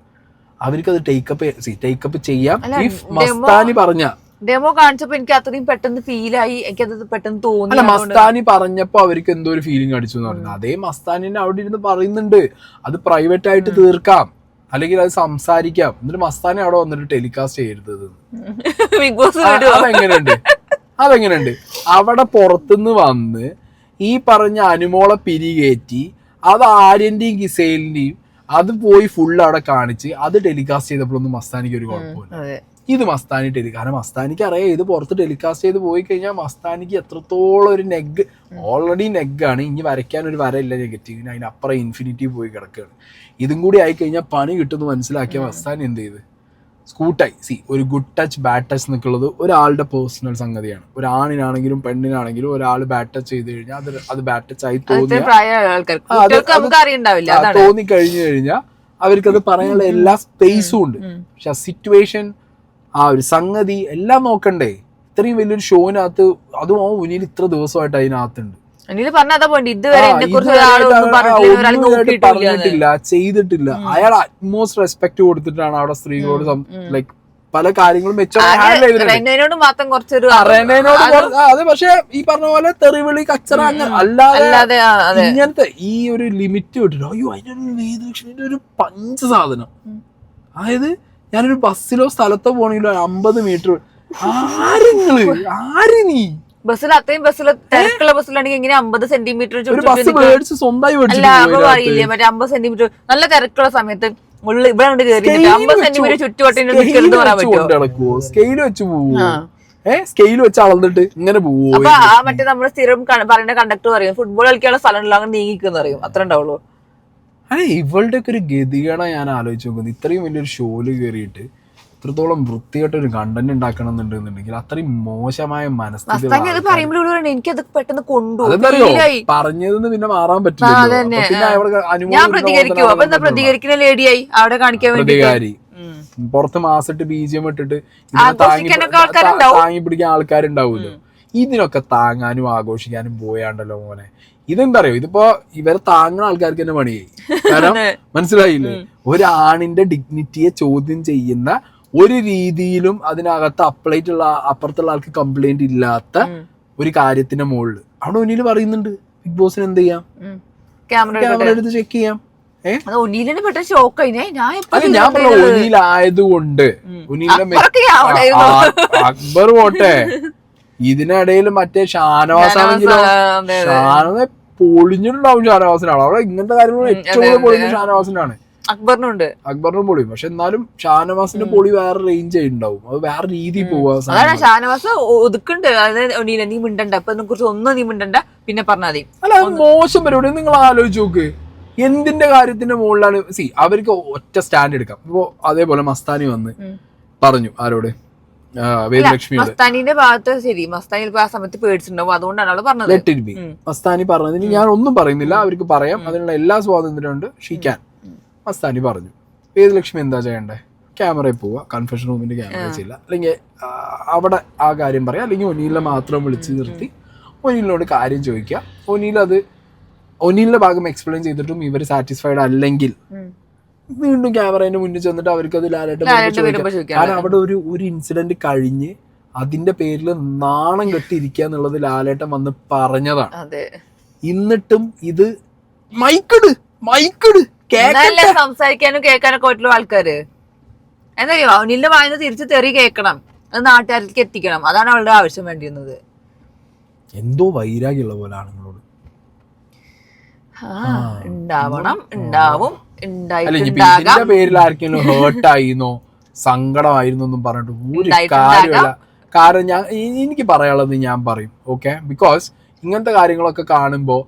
അവർക്കത് ടേക്കപ്പ് ചെയ്യാം. ഇഫ് മസ്താനി പറഞ്ഞ ഡെമോ കാണിച്ചപ്പോ എനിക്ക് അത്രയും പെട്ടെന്ന് ഫീലായി, എനിക്കത് പെട്ടെന്ന് തോന്നി. അല്ല, മസ്താനി പറഞ്ഞപ്പോ അവർക്ക് എന്തോ ഒരു ഫീലിംഗ് അടിച്ചു എന്ന് പറഞ്ഞു. അതേ മസ്താനിനെ അവിടെ ഇരുന്ന് പറയുന്നുണ്ട് അത് പ്രൈവറ്റ് ആയിട്ട് തീർക്കാം, അല്ലെങ്കിൽ അത് സംസാരിക്കാം, എന്നിട്ട് മസ്താനി അവിടെ വന്നിട്ട് ടെലികാസ്റ്റ് ചെയ്യരുത്. അതെങ്ങനെയുണ്ട്? അവിടെ പുറത്തുനിന്ന് വന്ന് ഈ പറഞ്ഞ അനുമോളെ പിരികേറ്റി അത് ആര്യന്റെയും ഗിസൈലിന്റെയും അത് പോയി ഫുൾ അവിടെ കാണിച്ച് അത് ടെലികാസ്റ്റ് ചെയ്തപ്പോഴൊന്നും മസ്താനിക്ക് ഒരു കുഴപ്പമില്ല. ഇത് മസ്താനി കാരണം മസ്താനിക്ക് അറിയാം ഇത് പുറത്ത് ടെലികാസ്റ്റ് ചെയ്ത് പോയി കഴിഞ്ഞാൽ മസ്താനിക്ക് എത്രത്തോളം ഒരു നെഗ്, ഓൾറെഡി നെഗാണ്, ഇനി വരയ്ക്കാൻ ഒരു വരയില്ല നെഗറ്റീവിന്, അതിനപ്പുറം ഇൻഫിനിറ്റി പോയി കിടക്കുകയാണ്. ഇതും കൂടി ആയിക്കഴിഞ്ഞാൽ പണി കിട്ടുമെന്ന് മനസ്സിലാക്കിയ മസ്താനി എന്ത് ചെയ്ത് സ്കൂട്ടായി. ഒരു ഗുഡ് ടച്ച് ബാഡ് ടച്ച് എന്നൊക്കെയുള്ളത് ഒരാളുടെ പേഴ്സണൽ സംഗതിയാണ്. ഒരു ആണിനാണെങ്കിലും പെണ്ണിനാണെങ്കിലും ഒരാൾ ബാഡ് ടച്ച് ചെയ്ത് കഴിഞ്ഞാൽ അത് ബാഡ് ടച്ച് ആയി തോന്നി കഴിഞ്ഞു കഴിഞ്ഞാൽ അവർക്കത് പറയാനുള്ള എല്ലാ സ്പേസും ഉണ്ട്. പക്ഷെ ആ സിറ്റുവേഷൻ, ആ ഒരു സംഗതി എല്ലാം നോക്കണ്ടേ? ഇത്രയും വലിയൊരു ഷോനകത്ത്, അതും ആ ഉനിയിൽ ഇത്ര ദിവസമായിട്ട് അതിനകത്തുണ്ട്, പറഞ്ഞിട്ടില്ല, ചെയ്തിട്ടില്ല. അയാൾ അറ്റ്മോസ്റ്റ് റെസ്പെക്ട് കൊടുത്തിട്ടാണ് അവിടെ സ്ത്രീകളോട് ലൈക്ക് പല കാര്യങ്ങളും അത്. പക്ഷെ ഈ പറഞ്ഞ പോലെ തെറിവിളി കച്ചറ അല്ലാതെ ഇങ്ങനത്തെ ഈ ഒരു ലിമിറ്റ് വിട്ടിട്ട്, അയ്യോ അതിനൊരു ഒരു പഞ്ച് സാധനം. അതായത് ഞാനൊരു ബസ്സിലോ സ്ഥലത്തോ പോണെങ്കിലോ 50 മീറ്റർ ആര് നീ ബസ്സിൽ അത്രയും തിരക്കുള്ള ബസ്സിലാണെങ്കിൽ ഇങ്ങനെ 50 സെന്റിമീറ്റർ അറിയില്ലേ, മറ്റേ 50 സെന്റിമീറ്റർ നല്ല തിരക്കുള്ള സമയത്ത് ഇവിടെ കയറി 50 സെന്റിമീറ്റർ ചുറ്റുവട്ടിന് സ്കെയിൽ വെച്ച് പോവോ? സ്കെയിൽ വെച്ച് അളന്നിട്ട് ഇങ്ങനെ പോവോ? അപ്പൊ ആ മറ്റേ നമ്മള് സ്ഥിരം പറയുന്ന കണ്ടക്ടർ പറയും ഫുട്ബോൾ കളിക്കാനുള്ള സ്ഥലമുള്ള അങ്ങനെ നീങ്ങിക്കുന്ന അറിയും, അത്ര ഉണ്ടാവുള്ളൂ. അതെ, ഇവളുടെ ഒക്കെ ഒരു ഗതികേടാ ഞാൻ ആലോചിച്ച് നോക്കുന്നത്. ഇത്രയും വലിയൊരു ഷോയില് കയറിയിട്ട് ഇത്രത്തോളം വൃത്തിയായിട്ട് ഒരു കണ്ടന്റ് ഉണ്ടാക്കണം എന്നുണ്ടെന്നുണ്ടെങ്കിൽ അത്രയും മോശമായ മനസ്ഥിതി എനിക്കത് പെട്ടെന്ന് പറഞ്ഞതെന്ന് പിന്നെ മാറാൻ പറ്റില്ല. ഞാൻ പ്രതികരിക്കുമോ? അപ്പൊ എന്താ പ്രതികരിക്കുന്ന ലേഡിയായി അവിടെ കാണിക്കാൻ വേണ്ടി പുറത്ത് മാസമായിട്ട് BGM ഇട്ടിട്ട് ആഘോഷിക്കാനൊക്കെ ആൾക്കാരുണ്ടാവും. താങ്ങി പിടിക്കാൻ ആൾക്കാരുണ്ടാവുമല്ലോ. ഇതിനൊക്കെ താങ്ങാനും ആഘോഷിക്കാനും പോയാണ്ടല്ലോ മോനെ. ഇതെന്താ അറിയോ, ഇതിപ്പോ ഇവരെ താങ്ങുന്ന ആൾക്കാർക്ക് തന്നെ പണിയായി. കാരണം മനസ്സിലായില്ലേ, ഒരാണിന്റെ ഡിഗ്നിറ്റിയെ ചോദ്യം ചെയ്യുന്ന ഒരു രീതിയിലും അതിനകത്ത് അപ്പുറത്തുള്ള ആൾക്ക് കംപ്ലൈന്റ് ഇല്ലാത്ത ഒരു കാര്യത്തിന്റെ മുകളിൽ അവിടെ ഒന്നിൽ പറയുന്നുണ്ട് ബിഗ് ബോസിന് എന്ത് ചെയ്യാം, ക്യാമറ എടുത്ത് ചെക്ക് ചെയ്യാം. അല്ല ഞാൻ പറഞ്ഞ ഒന്നിലായതുകൊണ്ട് അക്ബർ പോട്ടെ, ഇതിനിടയിൽ മറ്റേ ഷാനവാസാണെങ്കിലോ ഷാനവാസ് പൊളിഞ്ഞിട്ടുണ്ടാവും. ഷാനവാസിനാണ് അവിടെ ഇങ്ങനത്തെ കാര്യങ്ങൾ ഏറ്റവും കൂടുതൽ പൊളിഞ്ഞ ഷാനവാസിനാണ്. അക്ബറിനും പൊളിയും. പക്ഷെ എന്നാലും ഷാനവാസിന്റെ പൊളി വേറെ റേഞ്ച് ഉണ്ടാവും, അത് വേറെ രീതിയിൽ പോവാ. ഷാനവാസ് ഒതുക്കുണ്ട്, നീ മിണ്ടണ്ട, ഇപ്പൊ കുറിച്ച് ഒന്നും നീ മിണ്ടണ്ട, പിന്നെ പറഞ്ഞാൽ മതി. അല്ല മോശം പരിപാടി. നിങ്ങൾ ആലോചിച്ച് നോക്ക്, എന്തിന്റെ കാര്യത്തിന്റെ മുകളിലാണ് അവർക്ക് ഒറ്റ സ്റ്റാൻഡ് എടുക്കാം. ഇപ്പൊ അതേപോലെ മസ്താനി വന്ന് പറഞ്ഞു ആരോട്, വേദലക്ഷ്മിയോട്. മസ്താനിന്റെ ഭാഗത്ത് ശരി, മസ്താനി ആ സമയത്ത് പേടിച്ചിട്ടുണ്ടാവും, അതുകൊണ്ടാണ് അവള് പറഞ്ഞത്. മസ്താനി പറഞ്ഞതിന് ഞാൻ ഒന്നും പറയുന്നില്ല, അവർക്ക് പറയാം, അതിനുള്ള എല്ലാ സ്വാതന്ത്ര്യമുണ്ട്. ഷീക്കാൻ മസ്താനി പറഞ്ഞു. വേദലക്ഷ്മി എന്താ ചെയ്യണ്ടേ, ക്യാമറയിൽ പോവുക, കൺഫെഷൻ റൂമിന്റെ ക്യാമറ ചെയ്യില്ല, അല്ലെങ്കിൽ അവിടെ ആ കാര്യം പറയാം, അല്ലെങ്കിൽ ഒനീലിനെ മാത്രം വിളിച്ച് നിർത്തി ഒനീലിനോട് കാര്യം ചോദിക്കുക. ഒനീലിന്റെ ഭാഗം എക്സ്പ്ലെയിൻ ചെയ്തിട്ടും ഇവർ സാറ്റിസ്ഫൈഡ് അല്ലെങ്കിൽ വീണ്ടും ക്യാമറേന്റെ മുന്നിൽ ചെന്നിട്ട് അവർക്ക് അത് ലാലേട്ടൻ. കാരണം അവിടെ ഒരു ഇൻസിഡന്റ് കഴിഞ്ഞ് അതിന്റെ പേരിൽ നാണം കെട്ടിയിരിക്കുക എന്നുള്ളത് ലാലേട്ടൻ വന്ന് പറഞ്ഞതാണ്. എന്നിട്ടും ഇത് മൈക്കിട് സംസാരിക്കാനും കേൾക്കാനൊക്കെ പറ്റുള്ള ആൾക്കാര് എന്താ ഒനിലിന്റെ വായന തിരിച്ച് തെറി കേൾക്കണം, അത് നാട്ടുകാർക്ക് എത്തിക്കണം, അതാണ് അവളുടെ ആവശ്യം വേണ്ടിയിരുന്നത്. എന്തോ വൈരാഗ്യമുള്ള പോലെ ആണുങ്ങളോട് ഉണ്ടാവും. ഇതിന്റെ പേരിൽ ആർക്കെങ്കിലും ഹേർട്ടായിരുന്നോ സങ്കടമായിരുന്നു എന്നും പറഞ്ഞിട്ട് ഒരു കാര്യമില്ല. കാരണം എനിക്ക് പറയാനുള്ളത് ഞാൻ പറയും, ഓക്കെ. ബിക്കോസ് ഇങ്ങനത്തെ കാര്യങ്ങളൊക്കെ കാണുമ്പോൾ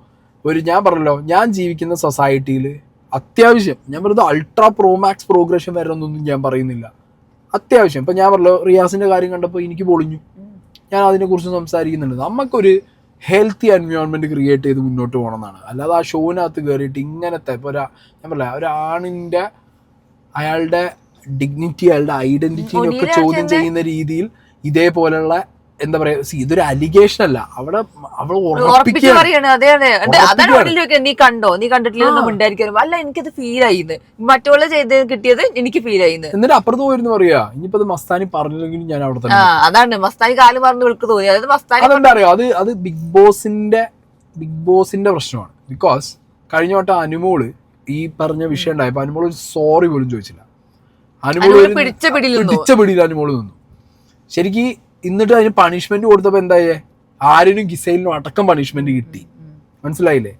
ഞാൻ പറഞ്ഞല്ലോ, ഞാൻ ജീവിക്കുന്ന സൊസൈറ്റിയിൽ അത്യാവശ്യം, ഞാൻ പറയുന്നത് അൾട്രാ പ്രോമാക്സ് പ്രോഗ്രഷൻ വരണമെന്നൊന്നും ഞാൻ പറയുന്നില്ല, അത്യാവശ്യം. ഇപ്പം ഞാൻ പറഞ്ഞല്ലോ, റിയാസിന്റെ കാര്യം കണ്ടപ്പോൾ എനിക്ക് പൊളിഞ്ഞു, ഞാൻ അതിനെക്കുറിച്ച് സംസാരിക്കുന്നുണ്ട്. നമുക്കൊരു ഹെൽത്തി എൻവയോൺമെന്റ് ക്രിയേറ്റ് ചെയ്ത് മുന്നോട്ട് പോകണം എന്നാണ്. അല്ലാതെ ആ ഷോവിനകത്ത് കയറിയിട്ട് ഇങ്ങനത്തെ ഇപ്പോൾ ഞാൻ പറയില്ല, ഒരാണിൻ്റെ അയാളുടെ ഡിഗ്നിറ്റി, അയാളുടെ ഐഡന്റിറ്റിനൊക്കെ ചോദ്യം ചെയ്യുന്ന രീതിയിൽ ഇതേപോലെയുള്ള എന്താ പറയാ, ഇതൊരു അലിഗേഷൻ അല്ല, അവിടെ അവൾ നീ കണ്ടോ, നീ കണ്ടിട്ടില്ലെന്നും ഉണ്ടായിരിക്കും. അല്ല എനിക്കത് ഫീൽ ആയിന്ന്, മറ്റുള്ള ചെയ്ത് കിട്ടിയത് എനിക്ക് ഫീൽ ആയിന്ന്. എന്നിട്ട് അപ്പുറത്ത് പോയിരുന്നു പറയാ, ഇനിയിപ്പോ മസ്താനി പറഞ്ഞില്ലെങ്കിലും ഞാൻ അവിടെ തന്നെ. അതാണ് മസ്താനി കാല് പറഞ്ഞ് വിളിക്ക് തോന്നി. അതായത് മസ്താനി അതെന്താ അറിയോ, അത് ബിഗ് ബോസിന്റെ പ്രശ്നമാണ്. ബിക്കോസ് കഴിഞ്ഞ വട്ടം അനുമോള് ഈ പറഞ്ഞ വിഷയം ഉണ്ടായപ്പോ അനുമോള് ഒരു സോറി പോലും ചോദിച്ചില്ല. അനുമോള് പിടിച്ച പിടിയിൽ അനുമോള് നിന്നു ശരിക്ക്. എന്നിട്ട് അതിന് പണിഷ്മെന്റ് കൊടുത്തപ്പോ എന്തായേ, ആരിനും ഗിസൈലിനും അടക്കം പണിഷ്മെന്റ് കിട്ടി. മനസ്സിലായില്ലേ?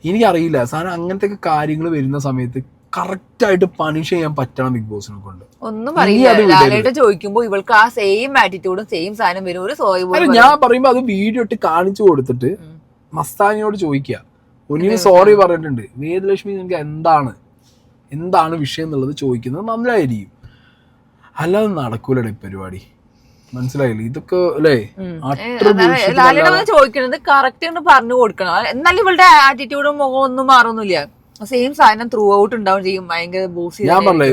എനിക്കറിയില്ല സാധനം, അങ്ങനത്തെ കാര്യങ്ങൾ വരുന്ന സമയത്ത് കറക്റ്റ് ആയിട്ട് പണിഷ് ചെയ്യാൻ പറ്റണം ബിഗ് ബോസിനെ കൊണ്ട്. ഒന്നും പറയില്ല, ചോദിക്കുമ്പോ ഇവൾക്ക് ആ സെയിം ആറ്റിറ്റ്യൂഡും സെയിം സാധനം വരും. ഒരു സോറി ഞാൻ പറയുമ്പോ അത് വീഡിയോ ഇട്ട് കാണിച്ചു കൊടുത്തിട്ട് മസ്താനിയോട് ചോദിക്കുക, ഒന്നിന് സോറി പറഞ്ഞിട്ടുണ്ട്, വേദലക്ഷ്മി നിങ്ങൾക്ക് എന്താണ് വിഷയം എന്നുള്ളത് ചോദിക്കുന്നത് നല്ലതായിരിക്കും. അല്ലാതെ നടക്കൂലേ പരിപാടി. മനസ്സിലായില്ലേ? ഇതൊക്കെ അല്ലേ ചോദിക്കുന്നത് കറക്റ്റ് പറഞ്ഞു കൊടുക്കണം. എന്നാലും ഇവളുടെ ആറ്റിറ്റ്യൂഡും മുഖം ഒന്നും മാറൊന്നുമില്ല, സെയിം സാധനം ത്രൂ ഔട്ട് ഉണ്ടാവും ചെയ്യും. ഭയങ്കര ബൂസ്. ഞാൻ പറഞ്ഞേ,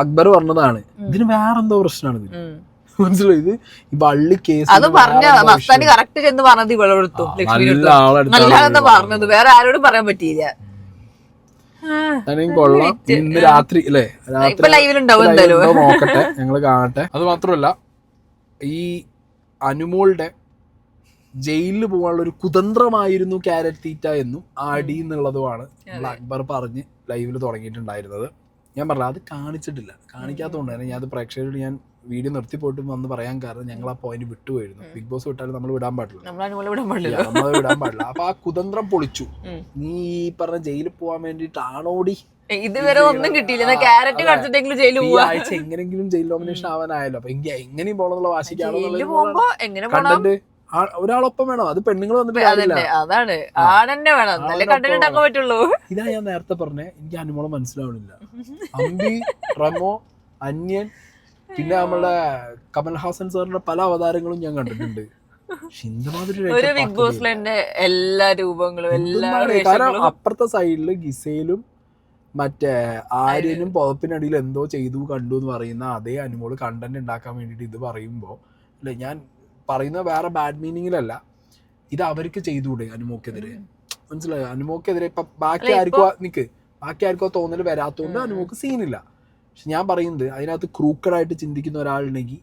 അക്ബർ പറഞ്ഞതാണ്, ഇതിന് വേറെന്തോ പ്രശ്നമാണ് ഇത്. മനസ്സിലായി? ഇത് ഈ വള്ളി കേസ് അത് പറഞ്ഞ മസ്താനി കറക്റ്റ് ചെന്ന് പറഞ്ഞത് ഇവളെടുത്തു, നല്ലതാണെന്ന് പറഞ്ഞത്, വേറെ ആരോടും പറയാൻ പറ്റിയില്ല. കൊള്ളാം. ഇന്ന് രാത്രി അല്ലേ, നോക്കട്ടെ, ഞങ്ങള് കാണട്ടെ. അത് മാത്രമല്ല, ഈ അനുമോളുടെ ജയിലിൽ പോകാനുള്ള ഒരു കുതന്ത്രമായിരുന്നു ക്യാരറ്റ് തീറ്റ എന്നും ആടി എന്നുള്ളതുമാണ് അക്ബർ പറഞ്ഞ് ലൈവിൽ തുടങ്ങിയിട്ടുണ്ടായിരുന്നത്. ഞാൻ പറഞ്ഞത് അത് കാണിച്ചിട്ടില്ല, കാണിക്കാത്തതുകൊണ്ട് തന്നെ ഞാൻ അത് പ്രേക്ഷകരോട് ഞാൻ വീഡിയോ നിർത്തി പോയിട്ട് വന്ന് പറയാൻ കാരണം ഞങ്ങൾ ആ പോയിന്റ് വിട്ടുപോയിരുന്നു. ബിഗ് ബോസ് വിട്ടാലും നമ്മൾ വിടാൻ പാടില്ല, നമ്മൾ വിടാൻ പാടില്ല. അപ്പൊ ആ കുതന്ത്രം പൊളിച്ചു. നീ ഈ പറഞ്ഞ ജയിലിൽ പോകാൻ വേണ്ടിയിട്ടാണോടി, ഇതുവരെ ഒന്നും കിട്ടിയില്ല, ക്യാരറ്റ് കളിച്ചിട്ടെങ്കിലും ജയിലിൽ പോവാ, ആഴ്ച എങ്ങനെങ്കിലും ജയിൽ നോമിനേഷൻ ആവാനായല്ലോ. അപ്പൊ എനിക്ക് എങ്ങനെയും പോകണമെന്നുള്ള വാശിക്കാണോ കണ്ടന്റ്. ഒരാളൊപ്പം വേണം, അത് പെണ്ണുങ്ങൾ വന്നിട്ട് അതാണ് ആണെന്നെ വേണം, നല്ല കണ്ടന്റ് ഉണ്ടാക്കാൻ പറ്റുള്ളൂ. ഇതാ ഞാൻ നേരത്തെ പറഞ്ഞേ, എനിക്ക് അനുമോളം മനസ്സിലാവണില്ല. അമ്പി, റമോ, അന്യൻ, പിന്നെ നമ്മളെ കമൽഹാസൻ സാറിന്റെ പല അവതാരങ്ങളും ഞാൻ കണ്ടിട്ടുണ്ട്. ഒരു ബിഗ് ബോസിലെ എല്ലാ രൂപങ്ങളും എല്ലാ കാരണം അപ്പുറത്തെ സൈഡില് ഗിസയിലും മറ്റേ ആര്യനും പുതപ്പിനടിയിൽ എന്തോ ചെയ്തു കണ്ടു എന്ന് പറയുന്ന അതേ അനുമോള് കണ്ടന്റ് ഉണ്ടാക്കാൻ വേണ്ടിയിട്ട് ഇത് പറയുമ്പോൾ അല്ലെ, ഞാൻ പറയുന്നത് വേറെ ബാഡ് മീനിങ്ങിലല്ല, ഇത് അവർക്ക് ചെയ്തുകൂടെ അനുമോക്കെതിരെ? മനസ്സിലായോ? അനുമോക്കെതിരെ ഇപ്പൊ ബാക്കി ആർക്കോ തോന്നൽ വരാത്തതുകൊണ്ട് അനുമോക്ക് സീനില്ല. പക്ഷെ ഞാൻ പറയുന്നത് അതിനകത്ത് ക്രൂക്കഡായിട്ട് ചിന്തിക്കുന്ന ഒരാളുണ്ടെങ്കിൽ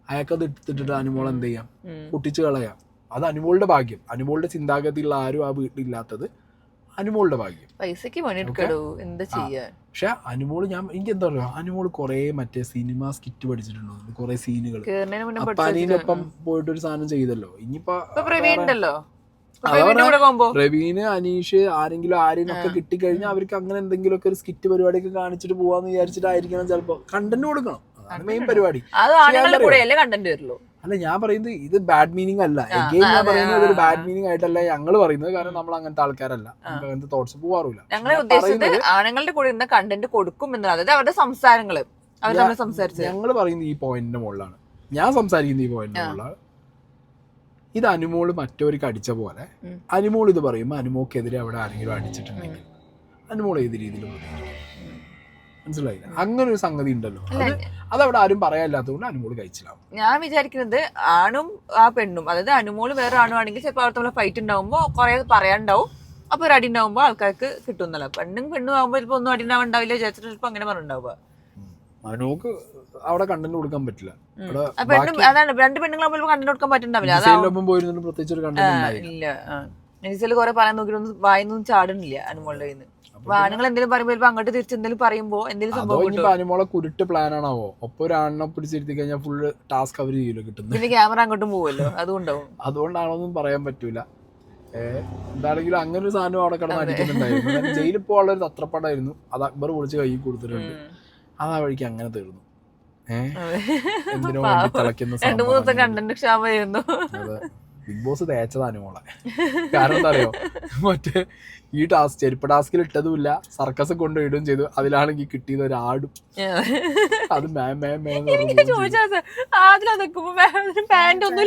അയാൾക്കത് എടുത്തിട്ട് അനുമോൾ എന്ത് ചെയ്യാം, പൊട്ടിച്ചു കളയാം. അത് അനുമോളുടെ ഭാഗ്യം. അനുമോളുടെ ചിന്താഗതിയുള്ള ആരും ആ വീട്ടിലില്ലാത്തത് അനുമോളുടെ ഭാഗ്യം. പൈസക്ക് പണിയെടുക്കടോ, എന്താ ചെയ്യാ. പക്ഷെ അനുമോള് എനിക്ക് എന്താ പറയുക, അനുമോള് കൊറേ മറ്റേ സിനിമ സ്കിറ്റ് പഠിച്ചിട്ടുണ്ടോ, കൊറേ സീനുകൾ. അപ്പാനീനൊപ്പം പോയിട്ട് ഒരു സാധനം ചെയ്തല്ലോ. ഇനിയിപ്പോ പ്രവീണ്, അനീഷ്, ആരെയൊക്കെ കിട്ടിക്കഴിഞ്ഞാൽ അവർക്ക് അങ്ങനെ എന്തെങ്കിലുമൊക്കെ ഒരു സ്കിറ്റ് പരിപാടിയൊക്കെ കാണിച്ചിട്ട് പോവാന്ന് വിചാരിച്ചിട്ടായിരിക്കണം ചിലപ്പോ. കണ്ടന്റ് കൊടുക്കണം, അതാണ് മെയിൻ പരിപാടി. അല്ല, ഞാൻ പറയുന്നത് ഇത് ബാഡ് മീനിങ് അല്ല. എഗെയിൻ ഞാൻ പറയുന്നത് ഒരു ബാഡ് മീനിങ് ആയിട്ടല്ല ഞങ്ങൾ പറയുന്നത്. കാരണം നമ്മൾ അങ്ങനത്തെ ആൾക്കാരല്ല, അങ്ങനത്തെ തോട്ട്സ് പോവാറില്ല. ഞങ്ങളെ ഉദ്ദേശിച്ചത് ആണുങ്ങളുടെ കൂടെ ഇരുന്ന കണ്ടന്റ് കൊടുക്കും എന്നത്, അതായത് അവരുടെ സംസാരങ്ങള് അവർ തമ്മിൽ സംസാരിച്ചത്. ഞങ്ങൾ പറയുന്നത് ഈ പോയിന്റിന്റെ മുകളിലാണ്, ഞാൻ സംസാരിക്കുന്ന ഈ പോയിന്റിന്റെ മുകളിലാണ്. ഇത് അനുമോള് മറ്റവർക്ക് അടിച്ച പോലെ അനുമോൾ ഇത് പറയുമ്പോൾ അനുമോക്കെതിരെ അവിടെ ആരെങ്കിലും അടിച്ചിട്ടുണ്ടെങ്കിൽ അനുമോൾ ഏത് രീതിയിൽ മനസ്സിലായില്ല. അങ്ങനെ ഒരു സംഗതി ഉണ്ടല്ലോ, അതവിടെ ആരും പറയാനില്ലാത്തതുകൊണ്ട് അനുമോള് കഴിച്ചില്ലാവും. ഞാൻ വിചാരിക്കുന്നത് ആണും ആ പെണ്ണും, അതായത് അനുമോള് വേറെ ആണുവാണെങ്കിൽ ചിലപ്പോൾ അവർ തമ്മിൽ ഫൈറ്റ് ഉണ്ടാവുമ്പോൾ കുറെ പറയാനുണ്ടാവും. അപ്പൊ ഒരു അടി ഉണ്ടാവുമ്പോൾ ആൾക്കാർക്ക് കിട്ടുന്നല്ലോ. പെണ്ണും ആകുമ്പോൾ ചിലപ്പോൾ ഒന്നും അടി ഉണ്ടാവില്ല വിചാരിച്ചിട്ട് ചിലപ്പോൾ അങ്ങനെ പറഞ്ഞിട്ടുണ്ടാവുക. അനുമോക്ക് അവിടെ കണ്ടന്റ് കൊടുക്കാൻ പറ്റില്ല. അതാണ് രണ്ട് പെണ്ണുങ്ങളാകുമ്പോൾ കണ്ടന്റ് കൊടുക്കാൻ പറ്റുന്നുണ്ടാവില്ല. പ്രത്യേകിച്ച് ഒരു കണ്ടന്റ് ഇല്ല. നെജിസല് കുറെ പറയാൻ നോക്കിയിട്ടൊന്നും വായൊന്നും ചാടുന്നില്ല അനുമോളുടെ കയ്യിൽ നിന്ന്. ആണുങ്ങൾ എന്തെങ്കിലും പറയുമ്പോ അങ്ങോട്ട് തിരിച്ച് എന്തെങ്കിലും പറയുമ്പോ എന്തെങ്കിലും സംഭവം അനുമോളെ കുരുട്ട് പ്ലാൻ ആണാവോ. ഒപ്പം ഒരാളിനെ പിടിച്ചിരുത്തി കഴിഞ്ഞാൽ ഫുള്ള് ടാസ്ക് അവർ ചെയ്യല്ലോ കിട്ടുന്നത്. പിന്നെ ക്യാമറ അങ്ങോട്ടും പോവല്ലോ, അതുകൊണ്ടാവും. അതുകൊണ്ടാണോന്നും പറയാൻ പറ്റൂല. എന്താണെങ്കിലും അങ്ങനെ ഒരു സാധനം അവിടെ കിടന്ന് അടിക്കുന്നുണ്ടായിരുന്നു. ജയിലിൽ പോകാനുള്ള ഒരു തത്രപ്പാടായിരുന്നു. അത് അക്ബർ പൊളിച്ച് കൈ കൊടുത്തിട്ടുണ്ട്. അത് ആ വഴിക്ക് അങ്ങനെ തീർന്നു. എന്തിനോ വേണ്ടി തിളയ്ക്കുന്ന ബിഗ് ബോസ് തേച്ചത് അനുമോളെ. കാരണം എന്താ അറിയോ, മറ്റേ ഈ ടാസ്ക് ചെരുപ്പ് ടാസ്കിൽ ഇട്ടതുമില്ല, സർക്കസ് കൊണ്ടുപോയിടുകയും ചെയ്തു. അതിലാണെങ്കിൽ കിട്ടിയത് ഒരാടും. അത് പാന്റ് ഒന്നും